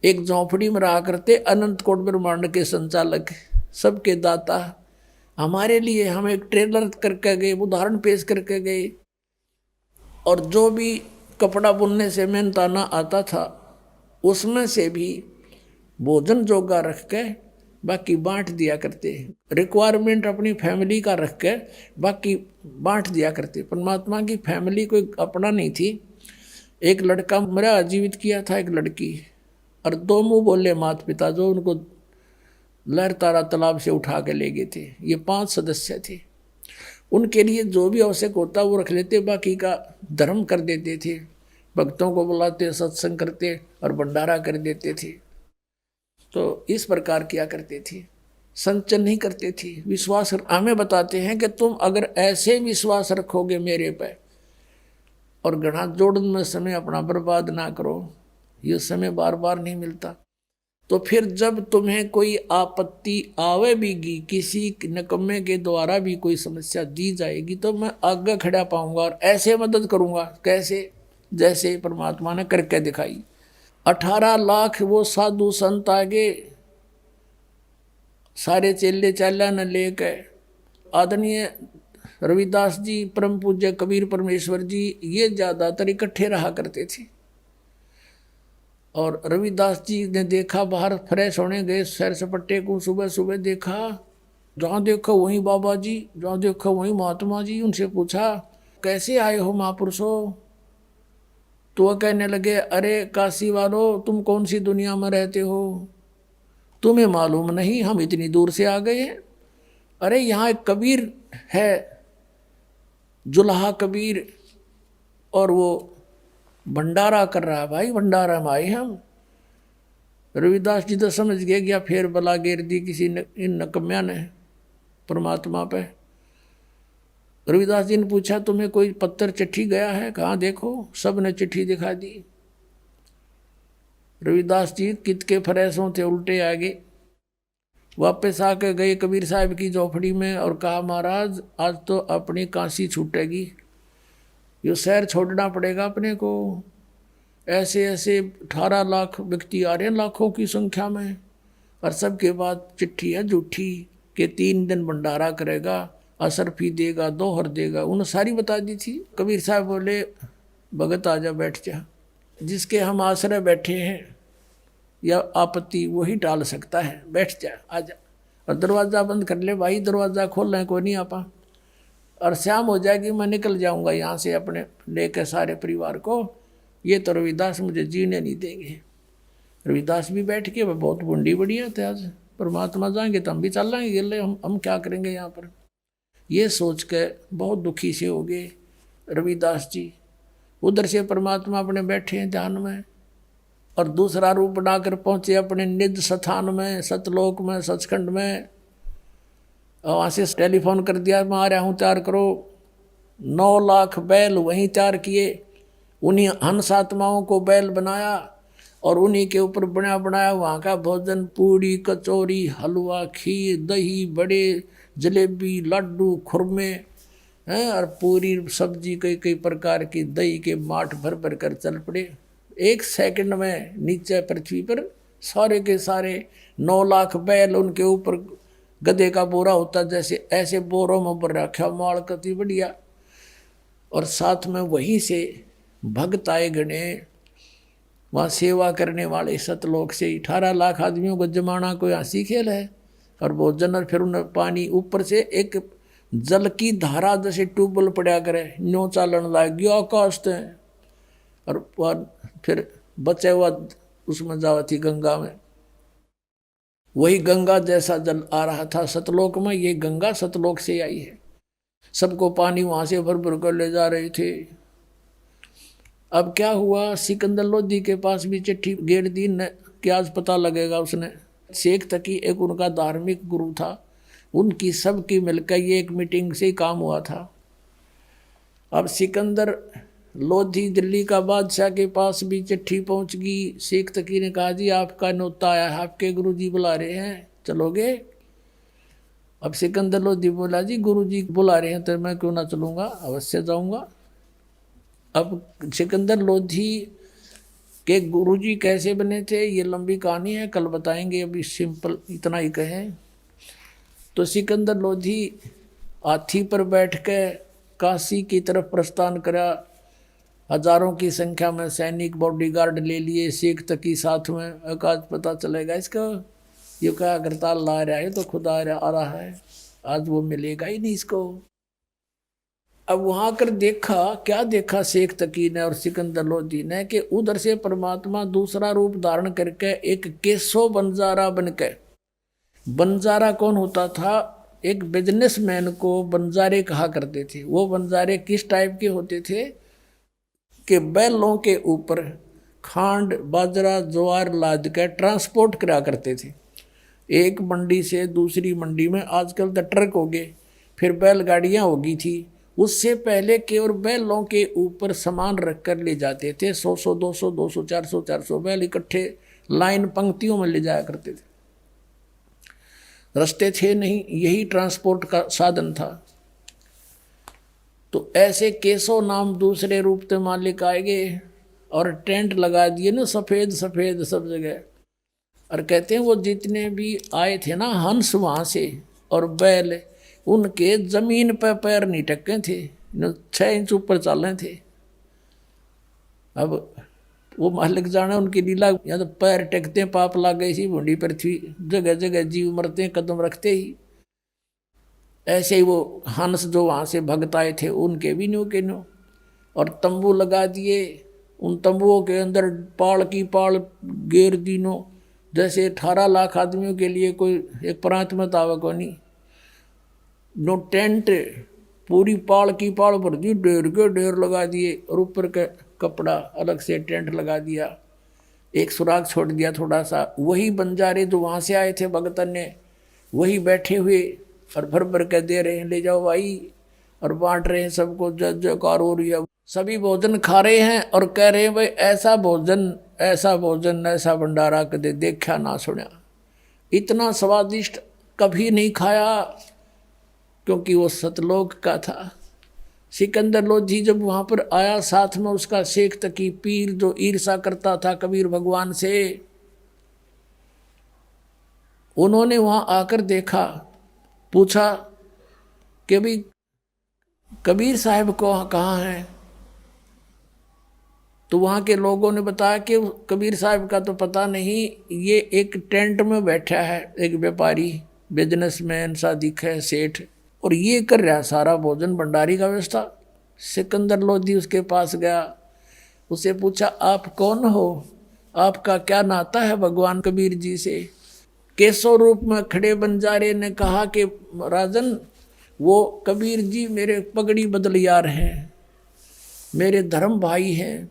Speaker 2: एक झोंपड़ी में रहा करते, अनंत कोट ब्रह्मांड के संचालक, सबके दाता, हमारे लिए हम एक ट्रेलर करके गए, उदाहरण पेश करके गए। और जो भी कपड़ा बुनने से मेहनताना आता था उसमें से भी भोजन जोगा रख के बाकी बांट दिया करते, रिक्वायरमेंट अपनी फैमिली का रख के बाकी बांट दिया करते। परमात्मा की फैमिली कोई अपना नहीं थी। एक लड़का मेरा जीवित किया था, एक लड़की, और 2 मुँह बोले माता पिता जो उनको लहर तारा तालाब से उठा के ले गए थे। ये 5 सदस्य थे, उनके लिए जो भी आवश्यक होता वो रख लेते, बाकी का धर्म कर देते थे, भक्तों को बुलाते, सत्संग करते और भंडारा कर देते थे। तो इस प्रकार किया करते थे, संचय नहीं करते थे। विश्वास हमें बताते हैं कि तुम अगर ऐसे विश्वास रखोगे मेरे पे और घड़ा जोड़न में समय अपना बर्बाद ना करो, ये समय बार बार नहीं मिलता, तो फिर जब तुम्हें कोई आपत्ति आवे बीगी, किसी निकम्मे के द्वारा भी कोई समस्या दी जाएगी, तो मैं आगे खड़ा पाऊंगा और ऐसे मदद करूंगा। कैसे? जैसे परमात्मा ने करके दिखाई। 18 लाख वो साधु संत आगे, सारे चेले चाला न लेके, आदरणीय रविदास जी, परम पूज्य कबीर परमेश्वर जी, ये ज़्यादातर इकट्ठे रहा करते थे। और रविदास जी ने देखा, बाहर फ्रेश होने गए सैर सपट्टे को, सुबह सुबह देखा, जहाँ देखो वहीं बाबा जी, जहाँ देखो वहीं महात्मा जी। उनसे पूछा कैसे आए हो महापुरुषों? तो वह कहने लगे, अरे काशी वालों, तुम कौन सी दुनिया में रहते हो, तुम्हें मालूम नहीं हम इतनी दूर से आ गए हैं। अरे यहाँ एक कबीर है, जुल्हा कबीर, और वो भंडारा कर रहा है, भाई भंडारा में आए हम। रविदास जी तो समझ गए गया, फिर बला घेर दी किसी इन नकम्या ने परमात्मा पे। रविदास जी ने पूछा तुम्हें कोई पत्थर चिट्ठी गया है? कहाँ देखो, सब ने चिट्ठी दिखा दी। रविदास जी कित के फरेसों थे उल्टे आगे, वापस आके गए कबीर साहब की झोपड़ी में और कहा महाराज आज तो अपनी काशी छूटेगी, ये शहर छोड़ना पड़ेगा अपने को। ऐसे ऐसे 18 लाख व्यक्ति आ रहे हैं लाखों की संख्या में, और सबके बाद चिट्ठी है झूठी कि 3 दिन भंडारा करेगा, असरफी देगा, दोहर देगा, उन्होंने सारी बता दी थी। कबीर साहब बोले भगत आजा बैठ जा, जिसके हम आश्रय बैठे हैं या आपत्ति वही टाल सकता है, बैठ जा आजा। और दरवाज़ा बंद कर ले भाई, दरवाज़ा खोल लें कोई नहीं आपा, और शाम हो जाएगी मैं निकल जाऊंगा यहाँ से अपने लेकर सारे परिवार को, ये तो रविदास मुझे जीने नहीं देंगे। रविदास भी बैठ के, वह बहुत बुंडी बढ़िया थे, आज परमात्मा जाएंगे तो हम भी चल लाएंगे गिले, हम क्या करेंगे यहाँ पर, ये सोच के बहुत दुखी से हो गए रविदास जी। उधर से परमात्मा अपने बैठे हैं ध्यान में, और दूसरा रूप बनाकर पहुँचे अपने निज स्थान में, सतलोक में, सचखंड में। और वहाँ से टेलीफोन कर दिया, मैं आ रहा हूँ, तैयार करो। 9 लाख बैल वहीं तैयार किए, उन्हीं हंस आत्माओं को बैल बनाया और उन्हीं के ऊपर बना बनाया वहाँ का भोजन, पूड़ी कचौरी हलवा खीर दही बड़े जलेबी लड्डू खुरमे हैं, और पूरी सब्जी कई कई प्रकार की, दही के माठ भर भर कर चल पड़े। 1 सेकंड में नीचे पृथ्वी पर सारे के सारे 9 लाख बैल, उनके ऊपर गधे का बोरा होता जैसे, ऐसे बोरों में भर रखा माल, कति बढ़िया। और साथ में वहीं से भक्त आए गणे, वहाँ सेवा करने वाले सतलोक से 18 लाख आदमियों को जमाना कोई हंसी खेल है। और भोजन, और फिर उन्हें पानी ऊपर से एक जल की धारा जैसे ट्यूबवेल पड़ा करे, न्यो चालन लाग गया आकाश से, और फिर बचा हुआ उसमें जावा थी गंगा में। वही गंगा जैसा जल आ रहा था सतलोक में, ये गंगा सतलोक से आई है। सबको पानी वहां से भर भर कर ले जा रहे थे। अब क्या हुआ, सिकंदर लोधी के पास भी चिट्ठी गेर दी न, क्या आज पता लगेगा उसने। शेख तकी एक उनका धार्मिक गुरु था, उनकी सबकी मिलकर ये एक मीटिंग से काम हुआ था। अब सिकंदर लोधी दिल्ली का बादशाह के पास भी चिट्ठी पहुंच गई। शेख तकी ने कहा, जी आपका न्योता आया है, आपके गुरुजी बुला रहे हैं, चलोगे? अब सिकंदर लोधी बोला, जी गुरुजी बुला रहे हैं तो मैं क्यों ना चलूँगा, अवश्य जाऊँगा। अब सिकंदर लोधी के गुरुजी कैसे बने थे ये लंबी कहानी है, कल बताएंगे, अभी सिंपल इतना ही कहें। तो सिकंदर लोधी हाथी पर बैठ के काशी की तरफ प्रस्थान करा। हजारों की संख्या में सैनिक बॉडीगार्ड ले लिए, शेख तकी साथ में। आज पता चलेगा इसका, ये क्या अगरताल ला रहा है तो खुद आ रहा है, आज वो मिलेगा ही नहीं इसको। अब वहां कर देखा, क्या देखा शेख तकी ने और सिकंदर लोधी ने, कि उधर से परमात्मा दूसरा रूप धारण करके एक केशव बंजारा बनके, बंजारा कौन होता था, एक बिजनेसमैन को बंजारे कहा करते थे। वो बंजारे किस टाइप के होते थे कि बैलों के ऊपर खांड बाजरा ज्वार लाद के ट्रांसपोर्ट करा करते थे, एक मंडी से दूसरी मंडी में। आजकल तो ट्रक हो गए, फिर बैलगाड़ियाँ होगी थी, उससे पहले केवल बैलों के ऊपर सामान रख कर ले जाते थे। 100 200 200 400 बैल इकट्ठे लाइन पंक्तियों में ले जाया करते थे। रास्ते थे नहीं, यही ट्रांसपोर्ट का साधन था। तो ऐसे केशव नाम दूसरे रूप से मालिक आएंगे और टेंट लगा दिए ना, सफ़ेद सफ़ेद सब जगह। और कहते हैं वो जितने भी आए थे ना हंस वहाँ से और बैल, उनके जमीन पर पैर नहीं टके थे, 6 इंच ऊपर चल रहे थे। अब वो मालिक जाने उनकी लीला, या तो पैर टेकते पाप लाग गई सी भूडी पृथ्वी, जगह जगह जीव मरते कदम रखते ही। ऐसे ही वो हंस जो वहाँ से भक्त आए थे उनके भी न्यू के न्यू, और तंबू लगा दिए। उन तंबुओं के अंदर पाल की पाल घेर दिनों, जैसे 18 लाख आदमियों के लिए कोई एक प्रांत में तावा को नहीं। नो टेंट, पूरी पाल की पाल भर दी, ढेर के ढेर लगा दिए, और ऊपर का कपड़ा अलग से टेंट लगा दिया, एक सुराग छोड़ दिया थोड़ा सा। वही बंजारे जो वहाँ से आए थे भगतन ने, वही बैठे हुए और भर भर के दे रहे हैं, ले जाओ भाई, और बांट रहे हैं सबको, जय जयकार हो रही है। सभी भोजन खा रहे हैं और कह रहे हैं भाई ऐसा भोजन ऐसा भोजन ऐसा भंडारा कदे देखा ना सुना, इतना स्वादिष्ट कभी नहीं खाया, क्योंकि वो सतलोक का था। सिकंदर लोधी जब वहाँ पर आया, साथ में उसका शेख तकी पीर जो ईर्षा करता था कबीर भगवान से, उन्होंने वहाँ आकर देखा, पूछा कि भाई कबीर साहब को कहाँ हैं। तो वहाँ के लोगों ने बताया कि कबीर साहब का तो पता नहीं, ये एक टेंट में बैठा है, एक व्यापारी बिजनेसमैन सा दिखा है, सेठ, और ये कर रहा सारा भोजन भंडारी का व्यवस्था। सिकंदर लोधी उसके पास गया, उसे पूछा आप कौन हो, आपका क्या नाता है भगवान कबीर जी से। केशव रूप में खड़े बंजारे ने कहा कि राजन, वो कबीर जी मेरे पगड़ी बदलियार हैं, मेरे धर्म भाई हैं,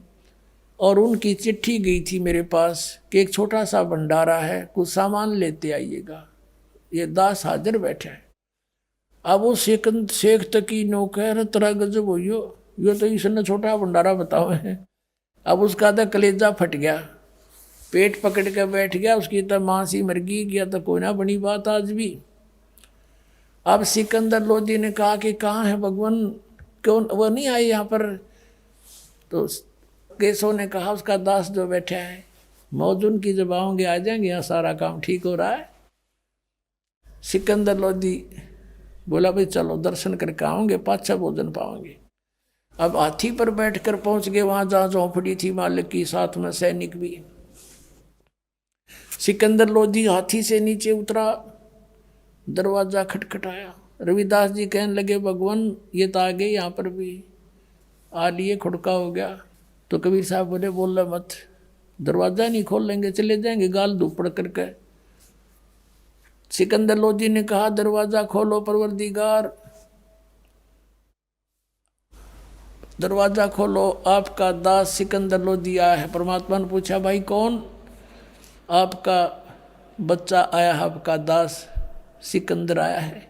Speaker 2: और उनकी चिट्ठी गई थी मेरे पास कि एक छोटा सा भंडारा है, कुछ सामान लेते आइएगा। ये दास हाजिर बैठा है। अब वो शेख तकी नौकर तेरा गजब हो यो तो इसने छोटा भंडारा बताओ है। अब उसका तो कलेजा फट गया, पेट पकड़ के बैठ गया, उसकी तो माँ सी मर गई, गया तो कोई ना बनी बात आज भी। अब सिकंदर लोधी ने कहा कि कहाँ है भगवान, क्यों वो नहीं आए यहाँ पर? तो केशव ने कहा उसका दास जो बैठा है, मौजूद की जब आओगे आ जाएंगे, यहाँ सारा काम ठीक हो रहा है। सिकंदर लोधी बोला भाई चलो दर्शन करके आओगे, पाछा भोजन पाओगे। अब हाथी पर बैठकर पहुंच गए वहां जहां झोंपड़ी थी मालिक की, साथ में सैनिक भी। सिकंदर लोधी हाथी से नीचे उतरा, दरवाजा खटखटाया। रविदास जी कहने लगे भगवान ये तो आ गए, यहाँ पर भी आ लिए, खुड़का हो गया। तो कबीर साहब बोले बोल मत, दरवाजा नहीं खोल लेंगे, चले जाएंगे गाल धूप पड़ करके। सिकंदर लोधी ने कहा दरवाजा खोलो परवरदिगार, दरवाजा खोलो, आपका दास सिकंदर लोधी आया है। परमात्मा ने पूछा भाई कौन? आपका बच्चा आया है, आपका दास सिकंदर आया है।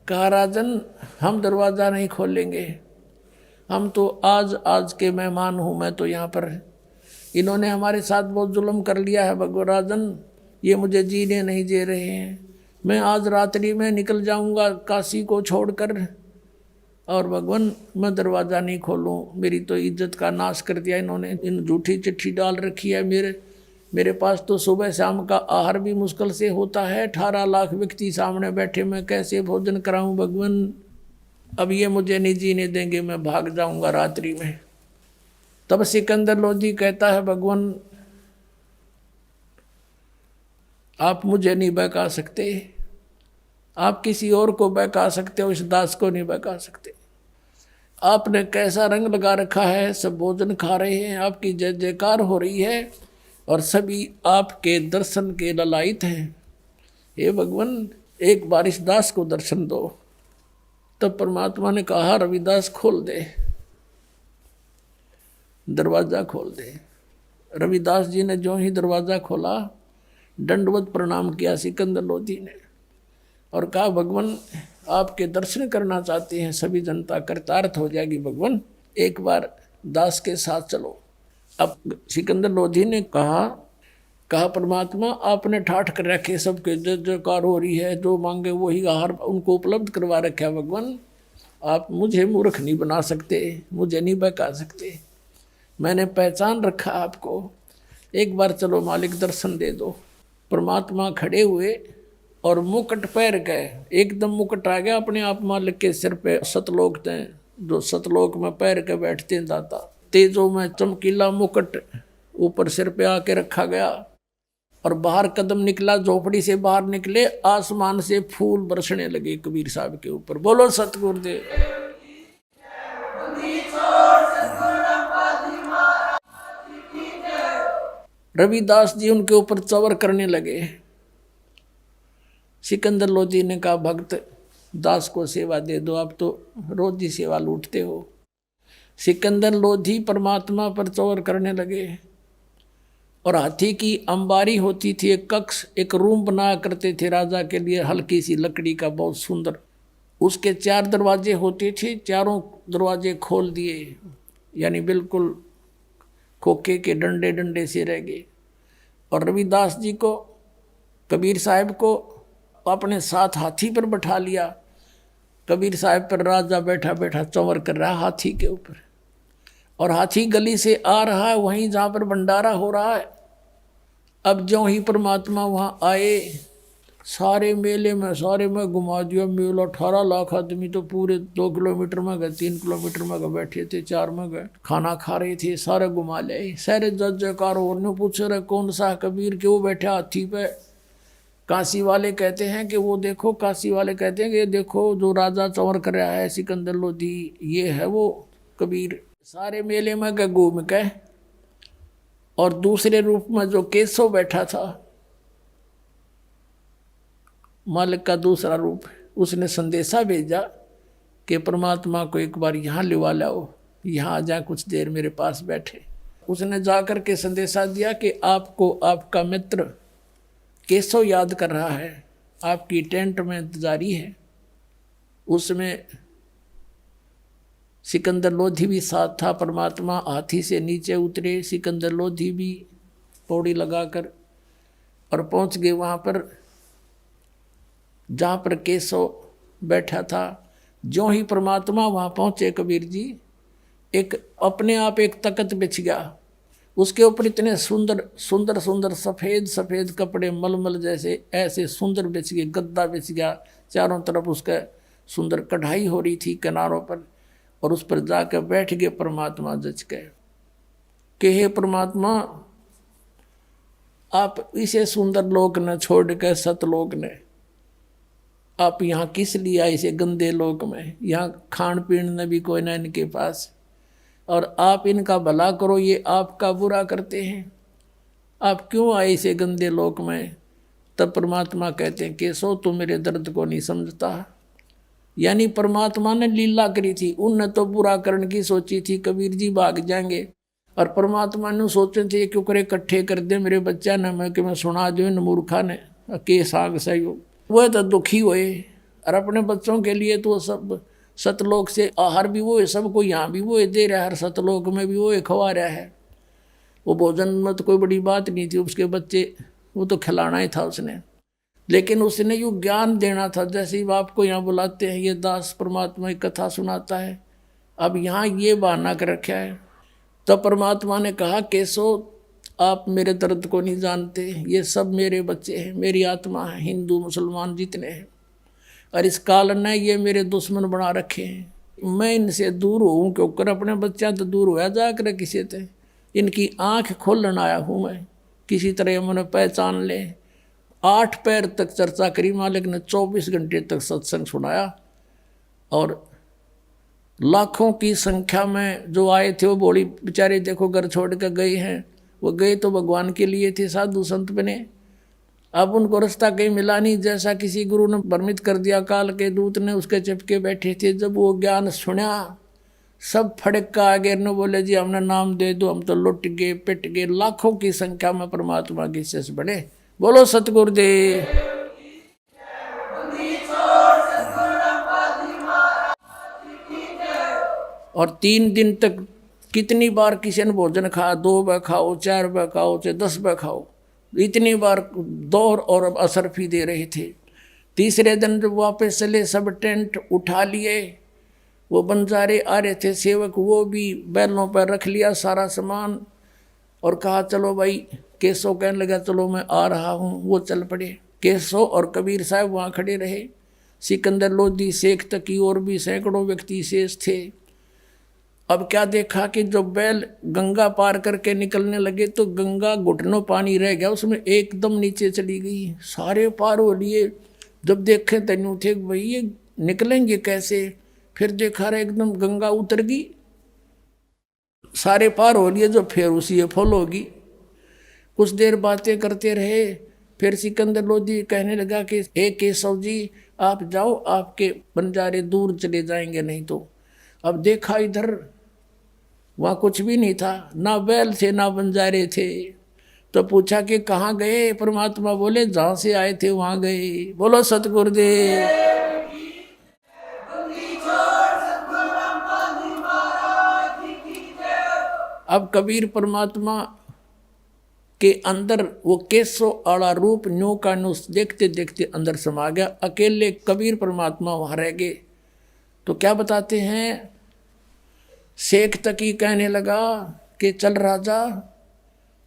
Speaker 2: कहा राजन हम दरवाजा नहीं खोलेंगे, हम तो आज के मेहमान हूँ, मैं तो यहाँ पर, इन्होंने हमारे साथ बहुत जुल्म कर लिया है भगवान राजन, ये मुझे जीने नहीं दे रहे हैं। मैं आज रात्रि में निकल जाऊंगा काशी को छोड़कर, और भगवान मैं दरवाज़ा नहीं खोलूं, मेरी तो इज्जत का नाश कर दिया इन्होंने, इन झूठी चिट्ठी डाल रखी है। मेरे पास तो सुबह शाम का आहार भी मुश्किल से होता है, 18 लाख व्यक्ति सामने बैठे, मैं कैसे भोजन कराऊं भगवान? अब ये मुझे नहीं जीने देंगे, मैं भाग जाऊंगा रात्रि में। तब सिकंदर लोधी कहता है भगवान आप मुझे नहीं बहका सकते, आप किसी और को बहका सकते हो, इस दास को नहीं बहका सकते। आपने कैसा रंग लगा रखा है, सब भोजन खा रहे हैं, आपकी जय जयकार हो रही है और सभी आपके दर्शन के ललायित हैं। हे भगवान एक बार इस दास को दर्शन दो। तब परमात्मा ने कहा रविदास खोल दे, दरवाजा खोल दे। रविदास जी ने जो ही दरवाजा खोला, दंडवत प्रणाम किया सिकंदर लोधी ने और कहा भगवान आपके दर्शन करना चाहते हैं, सभी जनता कृतार्थ हो जाएगी भगवान, एक बार दास के साथ चलो। अब सिकंदर लोधी ने कहा परमात्मा आपने ठाठ कर रखे, सबके जय जयकार हो रही है, जो मांगे वही आहार उनको उपलब्ध करवा रखा है भगवान, आप मुझे मूर्ख नहीं बना सकते, मुझे नहीं बहका सकते, मैंने पहचान रखा आपको, एक बार चलो मालिक दर्शन दे दो। परमात्मा खड़े हुए और मुकुट पैर गए, एकदम मुकुट आ गया अपने आप मालिक के सिर पे। सतलोक थे जो सतलोक में पैर के बैठते हैं दाता, तेजों में चमकीला मुकुट ऊपर सिर पे आके रखा गया और बाहर कदम निकला, झोपड़ी से बाहर निकले, आसमान से फूल बरसने लगे कबीर साहब के ऊपर। बोलो सतगुरुदेव। रविदास जी उनके ऊपर चवर करने लगे। सिकंदर लोधी ने कहा भक्त दास को सेवा दे दो, आप तो रोज ही सेवा लूटते हो। सिकंदर लोधी परमात्मा पर चौर करने लगे और हाथी की अंबारी होती थी, एक कक्ष, एक रूम बनाया करते थे राजा के लिए, हल्की सी लकड़ी का बहुत सुंदर, उसके 4 दरवाजे होते थे, चारों दरवाजे खोल दिए, यानी बिल्कुल खोखे के डंडे डंडे से रह गए। और रविदास जी को, कबीर साहब को अपने साथ हाथी पर बैठा लिया। कबीर साहब पर राजा बैठा बैठा चंवर कर रहा हाथी के ऊपर, और हाथी गली से आ रहा है वहीं जहाँ पर भंडारा हो रहा है। अब जो ही परमात्मा वहाँ आए, सारे मेले में सारे में घुमा दिया मेला। 18 लाख आदमी तो पूरे 2 किलोमीटर में गए, 3 किलोमीटर में गए, बैठे थे, 4 में गए, खाना खा रहे थे, सारे घुमा ले, सारे जय जयकार हो रहे। पूछ रहे कौन सा कबीर, क्यों बैठे हाथी पे? काशी वाले कहते हैं कि वो देखो, काशी वाले कहते हैं कि ये देखो जो राजा चंवर कर रहा है सिकंदर लोधी, ये है वो कबीर। सारे मेले में गए घूम के, और दूसरे रूप में जो केशव बैठा था, मालिक का दूसरा रूप, उसने संदेशा भेजा कि परमात्मा को एक बार यहाँ लिवा लाओ, यहाँ आ जा कुछ देर मेरे पास बैठे। उसने जाकर के संदेशा दिया कि आपको आपका मित्र केशव याद कर रहा है, आपकी टेंट में इंतजारी है, उसमें सिकंदर लोधी भी साथ था। परमात्मा हाथी से नीचे उतरे, सिकंदर लोधी भी पौड़ी लगाकर और पहुंच गए वहाँ पर जहाँ पर केशव बैठा था। जो ही परमात्मा वहाँ पहुँचे कबीर जी, एक अपने आप एक तख्त बिछ गया, उसके ऊपर इतने सुंदर सुंदर सुंदर सफ़ेद सफ़ेद कपड़े मलमल जैसे ऐसे सुंदर बिछ गए, गद्दा बिछ गया, चारों तरफ उसका सुंदर कढ़ाई हो रही थी किनारों पर, और उस पर जाकर बैठ गए परमात्मा जच गए कि हे परमात्मा, आप इसे सुंदर लोक न छोड़ कर सतलोक ने आप यहाँ किस लिए आए इसे गंदे लोक में? यहाँ खान पीन न भी कोई ना इनके पास, और आप इनका भला करो, ये आपका बुरा करते हैं, आप क्यों आए इसे गंदे लोक में? तब परमात्मा कहते हैं केशव तू मेरे दर्द को नहीं समझता। यानी परमात्मा ने लीला करी थी, उनने तो बुरा करने की सोची थी, कबीर जी भाग जाएंगे, और परमात्मा ने सोचे थे क्यों करे इकट्ठे कर दे मेरे बच्चा ने, मैं कि मैं सुना दो इन मूर्खा ने के साग सहयोग। वह तो दुखी हुए, और अपने बच्चों के लिए तो सब सतलोक से आहार भी वो है, सबको यहाँ भी वो दे रहा है, हर सतलोक में भी वो खवा रहा है। वो भोजन में तो कोई बड़ी बात नहीं थी, उसके बच्चे वो तो खिलाना ही था उसने, लेकिन उसने यूँ ज्ञान देना था। जैसे ही आपको यहाँ बुलाते हैं, ये दास परमात्मा की कथा सुनाता है, अब यहाँ ये बहाना कर रखा है। तब परमात्मा ने कहा केशव आप मेरे दर्द को नहीं जानते, ये सब मेरे बच्चे हैं, मेरी आत्मा है, हिंदू मुसलमान जितने हैं, और इस काल ने ये मेरे दुश्मन बना रखे हैं। मैं इनसे दूर हूँ क्योंकि अपने बच्चा तो दूर होया जाकर किसी से, इनकी आँख खोलने आया हूँ मैं, किसी तरह मैंने पहचान ले। 8 पैर तक चर्चा करी मालिक ने, 24 घंटे तक सत्संग सुनाया, और लाखों की संख्या में जो आए थे वो बोली बेचारे देखो घर छोड़ कर गए हैं, वो गए तो भगवान के लिए थे, साधु संत बने, अब उनको रास्ता कहीं मिला नहीं, जैसा किसी गुरु ने भ्रमित कर दिया काल के दूत ने, उसके चिपके बैठे थे। जब वो ज्ञान सुना सब फड़क का आगे न बोले जी हमने नाम दे दो, हम तो लुट गए पिट गए। लाखों की संख्या में परमात्मा के शिष्य बने। बोलो सतगुरुदेव। और 3 दिन तक कितनी बार किसी ने भोजन खाया, 2 बार खाओ, 4 बार खाओ, चाहे 10 बार खाओ, इतनी बार दौर और असर भी दे रहे थे। तीसरे दिन जब वापस चले, सब टेंट उठा लिए, वो बंजारे आ रहे थे सेवक, वो भी बैलों पर रख लिया सारा सामान, और कहा चलो भाई, केशव कहने लगा चलो मैं आ रहा हूँ, वो चल पड़े। केशव और कबीर साहब वहाँ खड़े रहे, सिकंदर लोधी शेख तकी और भी सैकड़ों व्यक्ति शेष थे। अब क्या देखा कि जो बैल गंगा पार करके निकलने लगे तो गंगा घुटनों पानी रह गया, उसमें एकदम नीचे चली गई, सारे पार हो लिए। जब देखे तनु थे भाई ये निकलेंगे कैसे, फिर देखा रहे एकदम गंगा उतर गई, सारे पार हो लिए, जो फिर उसी फॉल होगी। कुछ देर बातें करते रहे, फिर सिकंदर लोधी कहने लगा कि हे केशव जी आप जाओ, आपके बंजारे दूर चले जाएंगे नहीं तो। अब देखा इधर, वहाँ कुछ भी नहीं था, ना बैल थे ना बंजारे थे। तो पूछा कि कहाँ गए? परमात्मा बोले जहाँ से आए थे वहाँ गए। बोलो सतगुरुदेव। अब कबीर परमात्मा के अंदर वो केशव आड़ा रूप न्यू का न्यू देखते देखते अंदर समा गया। अकेले कबीर परमात्मा वहाँ रह गए। तो क्या बताते हैं, शेख तकी कहने लगा कि चल राजा,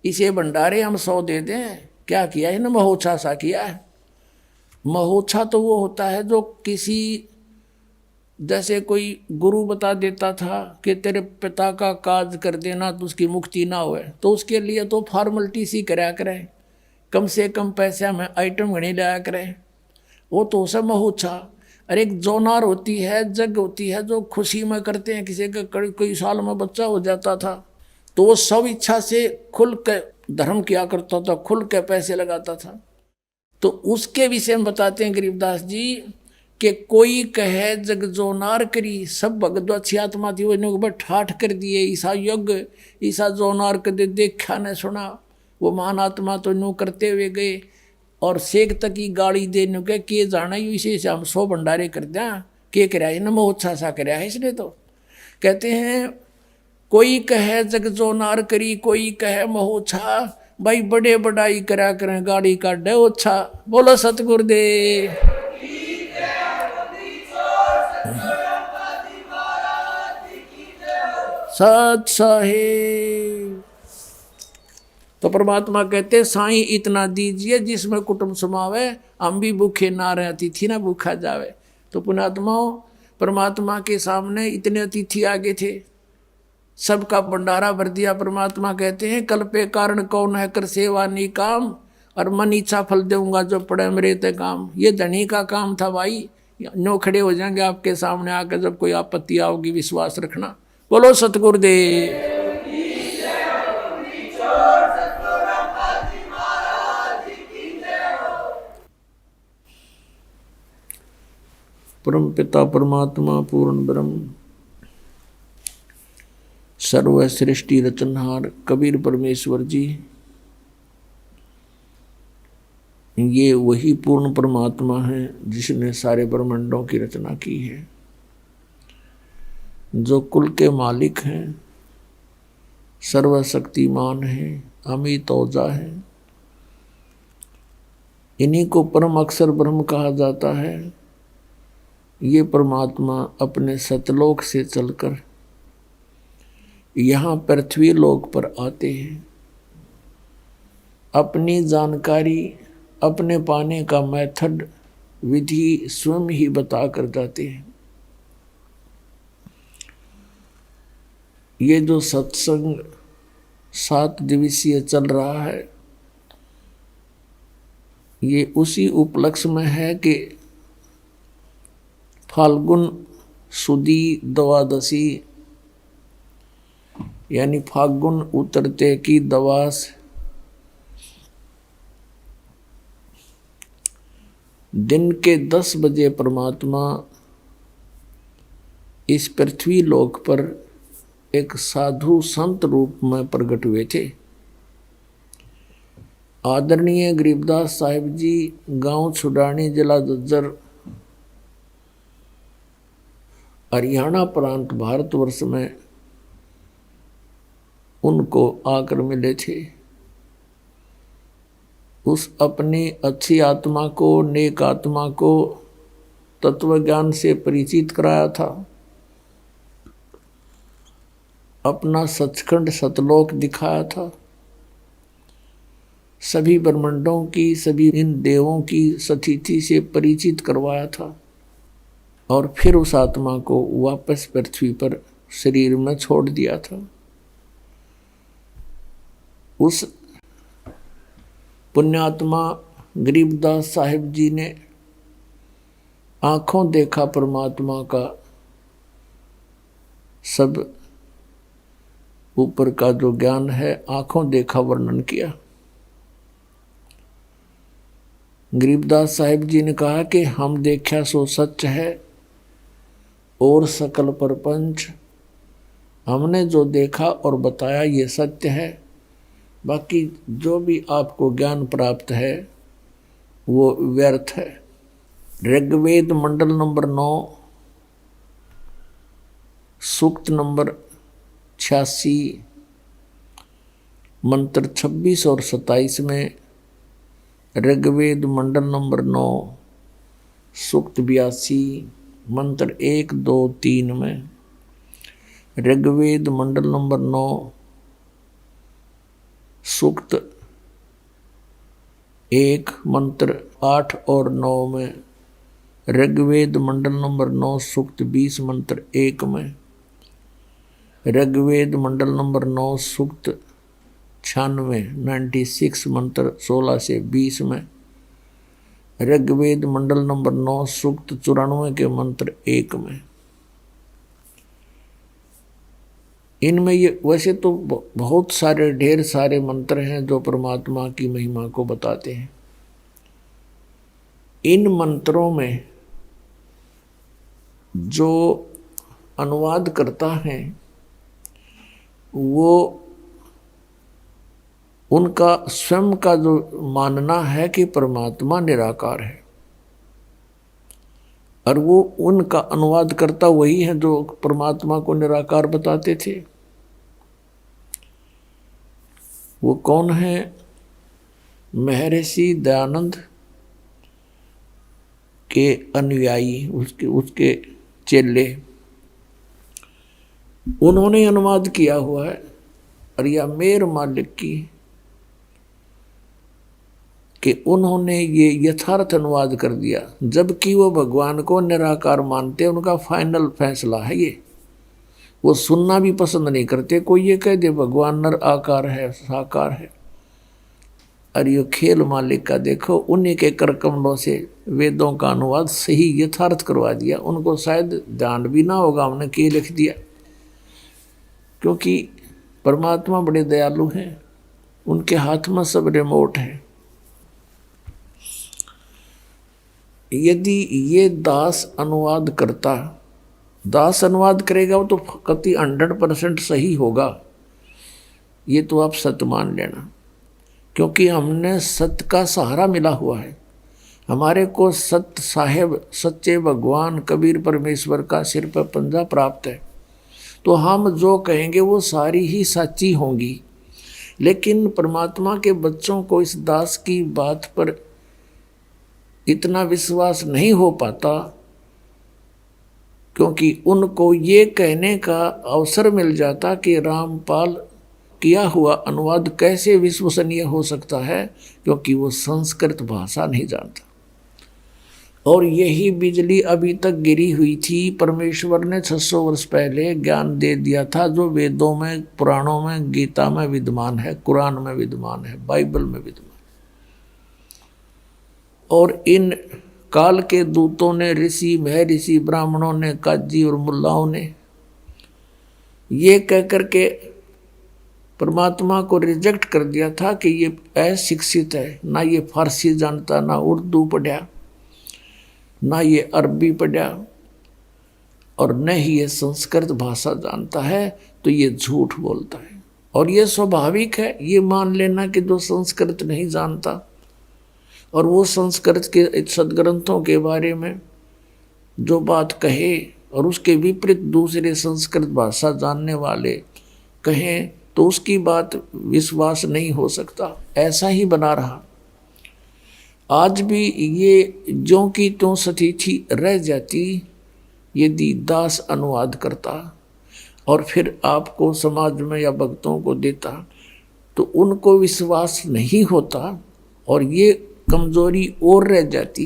Speaker 2: इसे भंडारे हम 100 दे दें। क्या किया है ना, महोत्सा सा किया है। महोत्सा तो वो होता है जो किसी, जैसे कोई गुरु बता देता था कि तेरे पिता का काज कर देना तो उसकी मुक्ति ना होए, तो उसके लिए तो फॉर्मेलिटी सी कराया करे, कम से कम पैसा में आइटम घनी लाया करे, वो तो सब महोत्सा। और एक जोनार होती है, जग होती है, जो खुशी में करते हैं। किसी का कई साल में बच्चा हो जाता था तो वो सब इच्छा से खुल के धर्म किया करता था, खुल के पैसे लगाता था। तो उसके विषय में बताते हैं गरीबदास जी कि कोई कहे जग जोनार करी, सब भगत अच्छी आत्मा थी, वो ठाठ कर दिए। ईसा यज्ञ ईसा जोनार कर दे, देखा न सुना, वो महान आत्मा तो न्यू करते हुए गए। और शेख तक की गाड़ी देने के जाना ही इसे हम 100 भंडारे कर दें, क्या कराया है, नमोत्साह सा कराया है इसने। तो कहते हैं कोई कहे जग जो नार करी, कोई कहे महोत्साह, भाई बड़े बड़ाई करा करें गाड़ी का डे ओछा। बोलो सतगुरुदेव। सत साहिब। तो परमात्मा कहते साईं इतना दीजिए जिसमें कुटुंब समावे, हम भी भूखे ना रहे, अतिथि ना भूखा जावे। तो पुण्यात्माओं, परमात्मा के सामने इतने अतिथि आगे थे, सबका भंडारा भर दिया। परमात्मा कहते हैं कल पे कारण कौन है कर सेवा नी काम, और मन इच्छा फल दूंगा जो पड़े मेरे ते काम। ये धनी का काम था भाई, नो खड़े हो जाएंगे आपके सामने आकर जब कोई आपत्ति आओगी, विश्वास रखना। बोलो सतगुरुदेव। परम पिता परमात्मा पूर्ण ब्रह्म सर्व सृष्टि रचनहार कबीर परमेश्वर जी, ये वही पूर्ण परमात्मा है जिसने सारे ब्रह्मांडों की रचना की है, जो कुल के मालिक हैं, सर्वशक्तिमान है, अमित ओजा है। इन्हीं को परम अक्षर ब्रह्म कहा जाता है। ये परमात्मा अपने सतलोक से चलकर यहाँ पृथ्वी लोक पर आते हैं, अपनी जानकारी, अपने पाने का मेथड, विधि स्वयं ही बता कर जाते हैं। ये जो सत्संग 7 दिवसीय चल रहा है, ये उसी उपलक्ष्य में है कि फाल्गुन सुदी द्वादशी यानी फाल्गुन उतरते की दवास दिन के 10 बजे परमात्मा इस पृथ्वी लोक पर एक साधु संत रूप में प्रकट हुए थे। आदरणीय गरीबदास साहिब जी गांव छुडानी, जिला झज्जर, हरियाणा प्रांत, भारतवर्ष में उनको आकर मिले थे। उस अपनी अच्छी आत्मा को, नेक आत्मा को तत्व ज्ञान से परिचित कराया था, अपना सचखंड सतलोक दिखाया था, सभी ब्रह्मांडों की, सभी इन देवों की सतिथि से परिचित करवाया था, और फिर उस आत्मा को वापस पृथ्वी पर शरीर में छोड़ दिया था। उस पुण्यात्मा गरीबदास साहिब जी ने आंखों देखा परमात्मा का सब ऊपर का जो ज्ञान है, आंखों देखा वर्णन किया। गरीबदास साहिब जी ने कहा कि हम देखा सो सच है और सकल परपंच, हमने जो देखा और बताया ये सत्य है, बाकी जो भी आपको ज्ञान प्राप्त है वो व्यर्थ है। ऋग्वेद मंडल नंबर 9 सूक्त नंबर 86 मंत्र 26 और 27 में, ऋग्वेद मंडल नंबर 9 सूक्त 82 मंत्र 1, 2, 3 में, ऋग्वेद मंडल नंबर 9 सूक्त 1 मंत्र 8 और 9 में, ऋग्वेद मंडल नंबर 9 सूक्त 20 मंत्र 1 में, ऋग्वेद मंडल नंबर 9 सूक्त 96 मंत्र 16 से 20 में, ऋग्वेद मंडल नंबर 9 सूक्त 94 के मंत्र 1 में। इनमें ये वैसे तो बहुत सारे, ढेर सारे मंत्र हैं जो परमात्मा की महिमा को बताते हैं। इन मंत्रों में जो अनुवाद करता है वो उनका स्वयं का जो मानना है कि परमात्मा निराकार है। और वो उनका अनुवाद करता वही है जो परमात्मा को निराकार बताते थे। वो कौन है? महर्षि दयानंद के अनुयायी, उसके चेले, उन्होंने अनुवाद किया हुआ है। और या मेर मालिक की कि उन्होंने ये यथार्थ अनुवाद कर दिया, जबकि वो भगवान को निराकार मानते, उनका फाइनल फैसला है ये। वो सुनना भी पसंद नहीं करते कोई ये कह दे भगवान नर आकार है, साकार है। और ये खेल मालिक का देखो, उन्हीं के कर कमलों से वेदों का अनुवाद सही यथार्थ करवा दिया। उनको शायद ध्यान भी ना होगा हमने के लिख दिया, क्योंकि परमात्मा बड़े दयालु हैं, उनके हाथ में सब रिमोट है। यदि ये दास अनुवाद करता, दास अनुवाद करेगा वो तो कति 100% सही होगा, ये तो आप सत्य मान लेना। क्योंकि हमने सत्य का सहारा मिला हुआ है, हमारे को सत्य साहेब सच्चे भगवान कबीर परमेश्वर का सिर पर पंजा प्राप्त है। तो हम जो कहेंगे वो सारी ही सच्ची होंगी। लेकिन परमात्मा के बच्चों को इस दास की बात पर इतना विश्वास नहीं हो पाता, क्योंकि उनको ये कहने का अवसर मिल जाता कि रामपाल किया हुआ अनुवाद कैसे विश्वसनीय हो सकता है, क्योंकि वो संस्कृत भाषा नहीं जानता। और यही बिजली अभी तक गिरी हुई थी। परमेश्वर ने 600 वर्ष पहले ज्ञान दे दिया था, जो वेदों में, पुराणों में, गीता में विद्यमान है, कुरान में विद्यमान है, बाइबल में विद्यमान। और इन काल के दूतों ने, ऋषि महर्षि ब्राह्मणों ने, काजी और मुल्लाओं ने ये कह करके परमात्मा को रिजेक्ट कर दिया था कि ये अशिक्षित है, ना ये फारसी जानता, ना उर्दू पढ़ा, ना ये अरबी पढ़ा, और न ही ये संस्कृत भाषा जानता है, तो ये झूठ बोलता है। और ये स्वाभाविक है, ये मान लेना कि जो संस्कृत नहीं जानता और वो संस्कृत के सदग्रंथों के बारे में जो बात कहे और उसके विपरीत दूसरे संस्कृत भाषा जानने वाले कहें, तो उसकी बात विश्वास नहीं हो सकता। ऐसा ही बना रहा। आज भी ये ज्यों की त्यों स्थिति रह जाती यदि दास अनुवाद करता और फिर आपको समाज में या भक्तों को देता, तो उनको विश्वास नहीं होता और ये कमजोरी और रह जाती।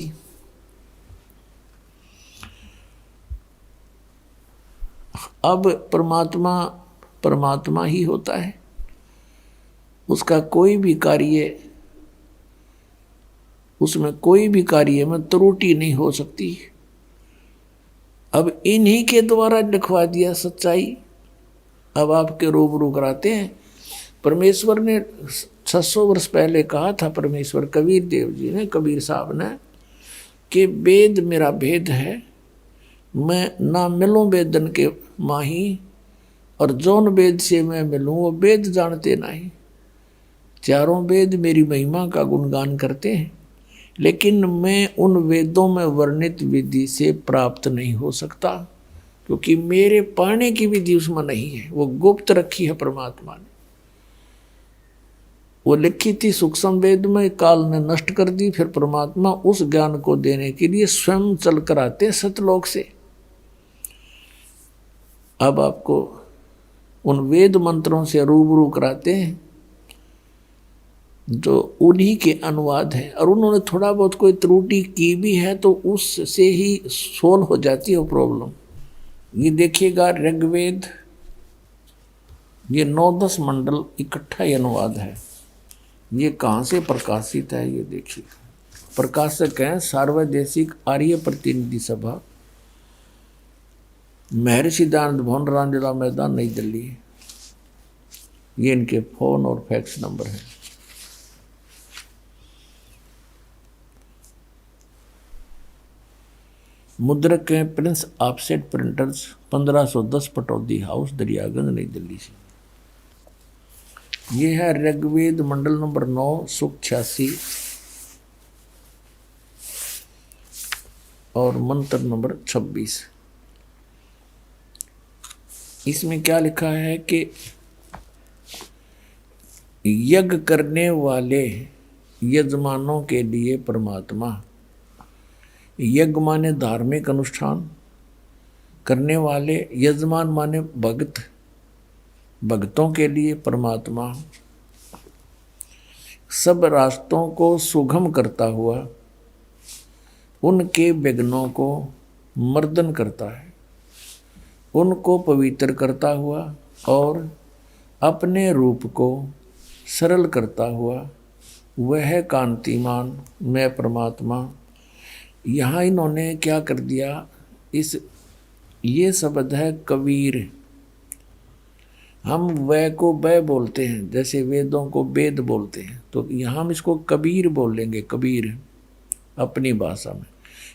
Speaker 2: अब परमात्मा ही होता है, उसका कोई भी कार्य, उसमें कोई भी कार्य में त्रुटि नहीं हो सकती। अब इन्हीं के द्वारा लिखवा दिया सच्चाई, अब आपके रूबरू कराते हैं। परमेश्वर ने 600 वर्ष पहले कहा था, परमेश्वर कबीर देव जी ने, कबीर साहब ने, कि वेद मेरा भेद है, मैं ना मिलूं वेदन के माही, और जौन वेद से मैं मिलूं वो वेद जानते नहीं। चारों वेद मेरी महिमा का गुणगान करते हैं, लेकिन मैं उन वेदों में वर्णित विधि से प्राप्त नहीं हो सकता, क्योंकि मेरे पाने की विधि उसमें नहीं है, वो गुप्त रखी है परमात्मा ने। वो लिखी थी सूक्ष्म वेद में, काल ने नष्ट कर दी। फिर परमात्मा उस ज्ञान को देने के लिए स्वयं चल कर आते सतलोक से। अब आपको उन वेद मंत्रों से रूबरू कराते हैं जो उन्हीं के अनुवाद है, और उन्होंने थोड़ा बहुत कोई त्रुटि की भी है तो उससे ही सोल्व हो जाती है वो प्रॉब्लम। ये देखिएगा, ऋग्वेद ये 9-10 मंडल इकट्ठा ही अनुवाद है। ये कहाँ से प्रकाशित है ये देखिए। प्रकाशक हैं सार्वदेशिक आर्य प्रतिनिधि सभा, महर्षि दयानंद भवन, रामलीला मैदान, नई दिल्ली। ये इनके फोन और फैक्स नंबर है। मुद्रक हैं Prince offset printers, 1510 Pataudi house, Daryaganj, नई दिल्ली से। ये है ऋग्वेद मंडल नंबर 9, सूक्त 86। और मंत्र नंबर 26। इसमें क्या लिखा है कि यज्ञ करने वाले यजमानों के लिए परमात्मा, यज्ञ माने धार्मिक अनुष्ठान करने वाले, यजमान माने भक्त, भक्तों के लिए परमात्मा सब रास्तों को सुगम करता हुआ उनके विघ्नों को मर्दन करता है, उनको पवित्र करता हुआ और अपने रूप को सरल करता हुआ वह कांतिमान मैं परमात्मा। यहाँ इन्होंने क्या कर दिया, ये शब्द है कबीर। हम वह को वह बोलते हैं, जैसे वेदों को वेद बोलते हैं, तो यहाँ हम इसको कबीर बोलेंगे, कबीर अपनी भाषा में।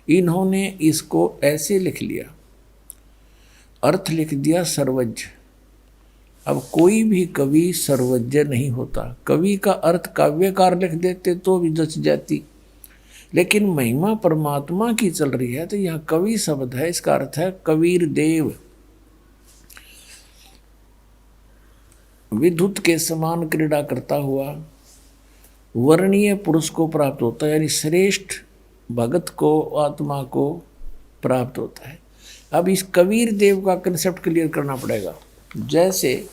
Speaker 2: इन्होंने इसको ऐसे लिख लिया, अर्थ लिख दिया सर्वज्ञ। अब कोई भी कवि सर्वज्ञ नहीं होता। कवि का अर्थ काव्यकार लिख देते तो भी जच जाती, लेकिन महिमा परमात्मा की चल रही है तो यहाँ कवि शब्द है, इसका अर्थ है कबीर देव। विद्युत के समान क्रीड़ा करता हुआ वर्णीय पुरुष को प्राप्त होता है, यानी श्रेष्ठ भगत को, आत्मा को प्राप्त होता है। अब इस कबीर देव का कंसेप्ट क्लियर करना पड़ेगा। जैसे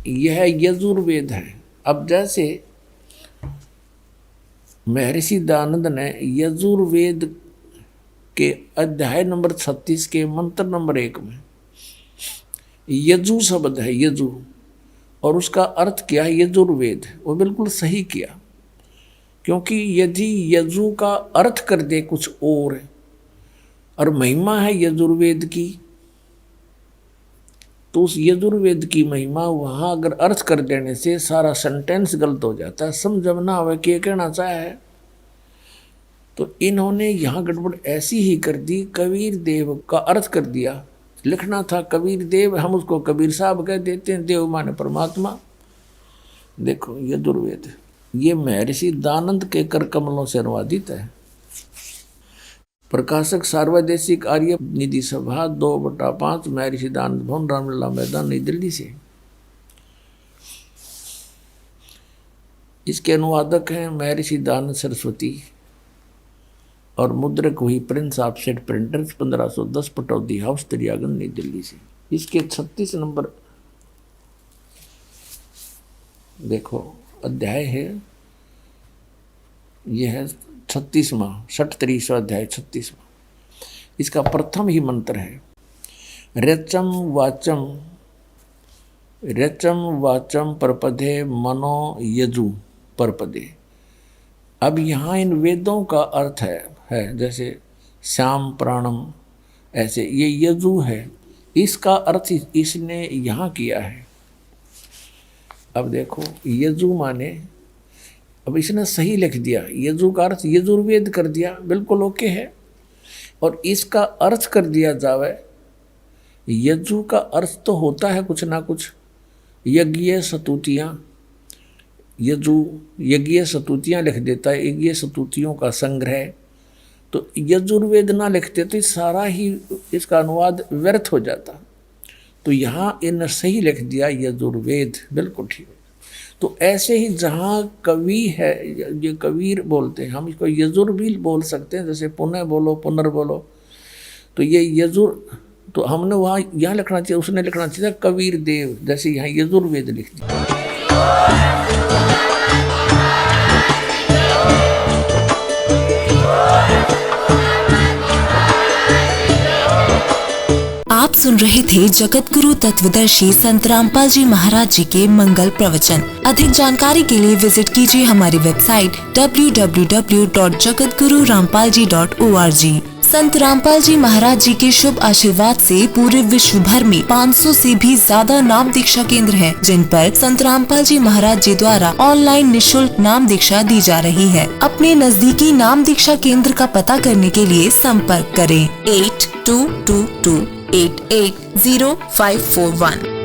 Speaker 2: यह यजुर्वेद है, अब जैसे महर्षि दयानंद ने यजुर्वेद के अध्याय नंबर 36 के मंत्र नंबर 1 में यजु शब्द है, यजु, और उसका अर्थ क्या है यजुर्वेद, वो बिल्कुल सही किया। क्योंकि यदि यजु का अर्थ कर दे कुछ और महिमा है यजुर्वेद की, तो उस यजुर्वेद की महिमा वहाँ अगर अर्थ कर देने से सारा सेंटेंस गलत हो जाता है, समझना हो कि कहना चाहे है। तो इन्होंने यहाँ गड़बड़ ऐसी ही कर दी, कबीर देव का अर्थ कर दिया। लिखना था कबीर देव, हम उसको कबीर साहब कह देते हैं, देव माने परमात्मा। देखो यजुर्वेद ये महर्षि दयानंद के कर कमलों से अनुवादित है। प्रकाशक सार्वदेशिक आर्य निधि सभा 2/5 महर्षि दयानंद भवन, रामलीला मैदान, नई दिल्ली से। इसके अनुवादक हैं महर्षि दयानंद सरस्वती और मुद्रक हुई Prince offset printers 1510 Pataudi house, Daryaganj, नई दिल्ली से। इसके 36 नंबर देखो अध्याय है, यह है 36वां 37वां अध्याय 36वां। इसका प्रथम ही मंत्र है रचम वाचम परपदे मनो यजु परपदे। अब यहाँ इन वेदों का अर्थ है जैसे श्याम प्राणम, ऐसे ये यजु है, इसका अर्थ इसने यहाँ किया है। अब देखो यजु माने, अब इसने सही लिख दिया, यजु का अर्थ यजुर्वेद कर दिया, बिल्कुल ओके है। और इसका अर्थ कर दिया जावे, यजु का अर्थ तो होता है कुछ ना कुछ, यज्ञ स्तुतियाँ, यजु यज्ञ स्तुतियाँ लिख देता है, यज्ञ स्तुतियों का संग्रह। तो यजुर्वेद ना लिखते तो सारा ही इसका अनुवाद व्यर्थ हो जाता। तो यहाँ इन सही लिख दिया यजुर्वेद, बिल्कुल ठीक। तो ऐसे ही जहाँ कवि है, ये कबीर बोलते हैं, हम इसको यजुर भी बोल सकते हैं, जैसे पुनः बोलो, पुनर्बोलो। तो ये यजुर, तो हमने वहाँ यहाँ लिखना चाहिए, उसने लिखना चाहिए कबीर देव, जैसे यहाँ यजुर्वेद लिख दिया।
Speaker 3: आप सुन रहे थे जगत गुरु तत्वदर्शी संत रामपाल जी महाराज जी के मंगल प्रवचन। अधिक जानकारी के लिए विजिट कीजिए हमारी वेबसाइट www.jagatgururampalji.org। संत रामपाल जी महाराज जी के शुभ आशीर्वाद से पूरे विश्व भर में 500 से भी ज्यादा नाम दीक्षा केंद्र हैं, जिन पर संत रामपाल जी महाराज जी द्वारा ऑनलाइन निशुल्क नाम दीक्षा दी जा रही है। अपने नजदीकी नाम दीक्षा केंद्र का पता करने के लिए संपर्क करें 8222880541।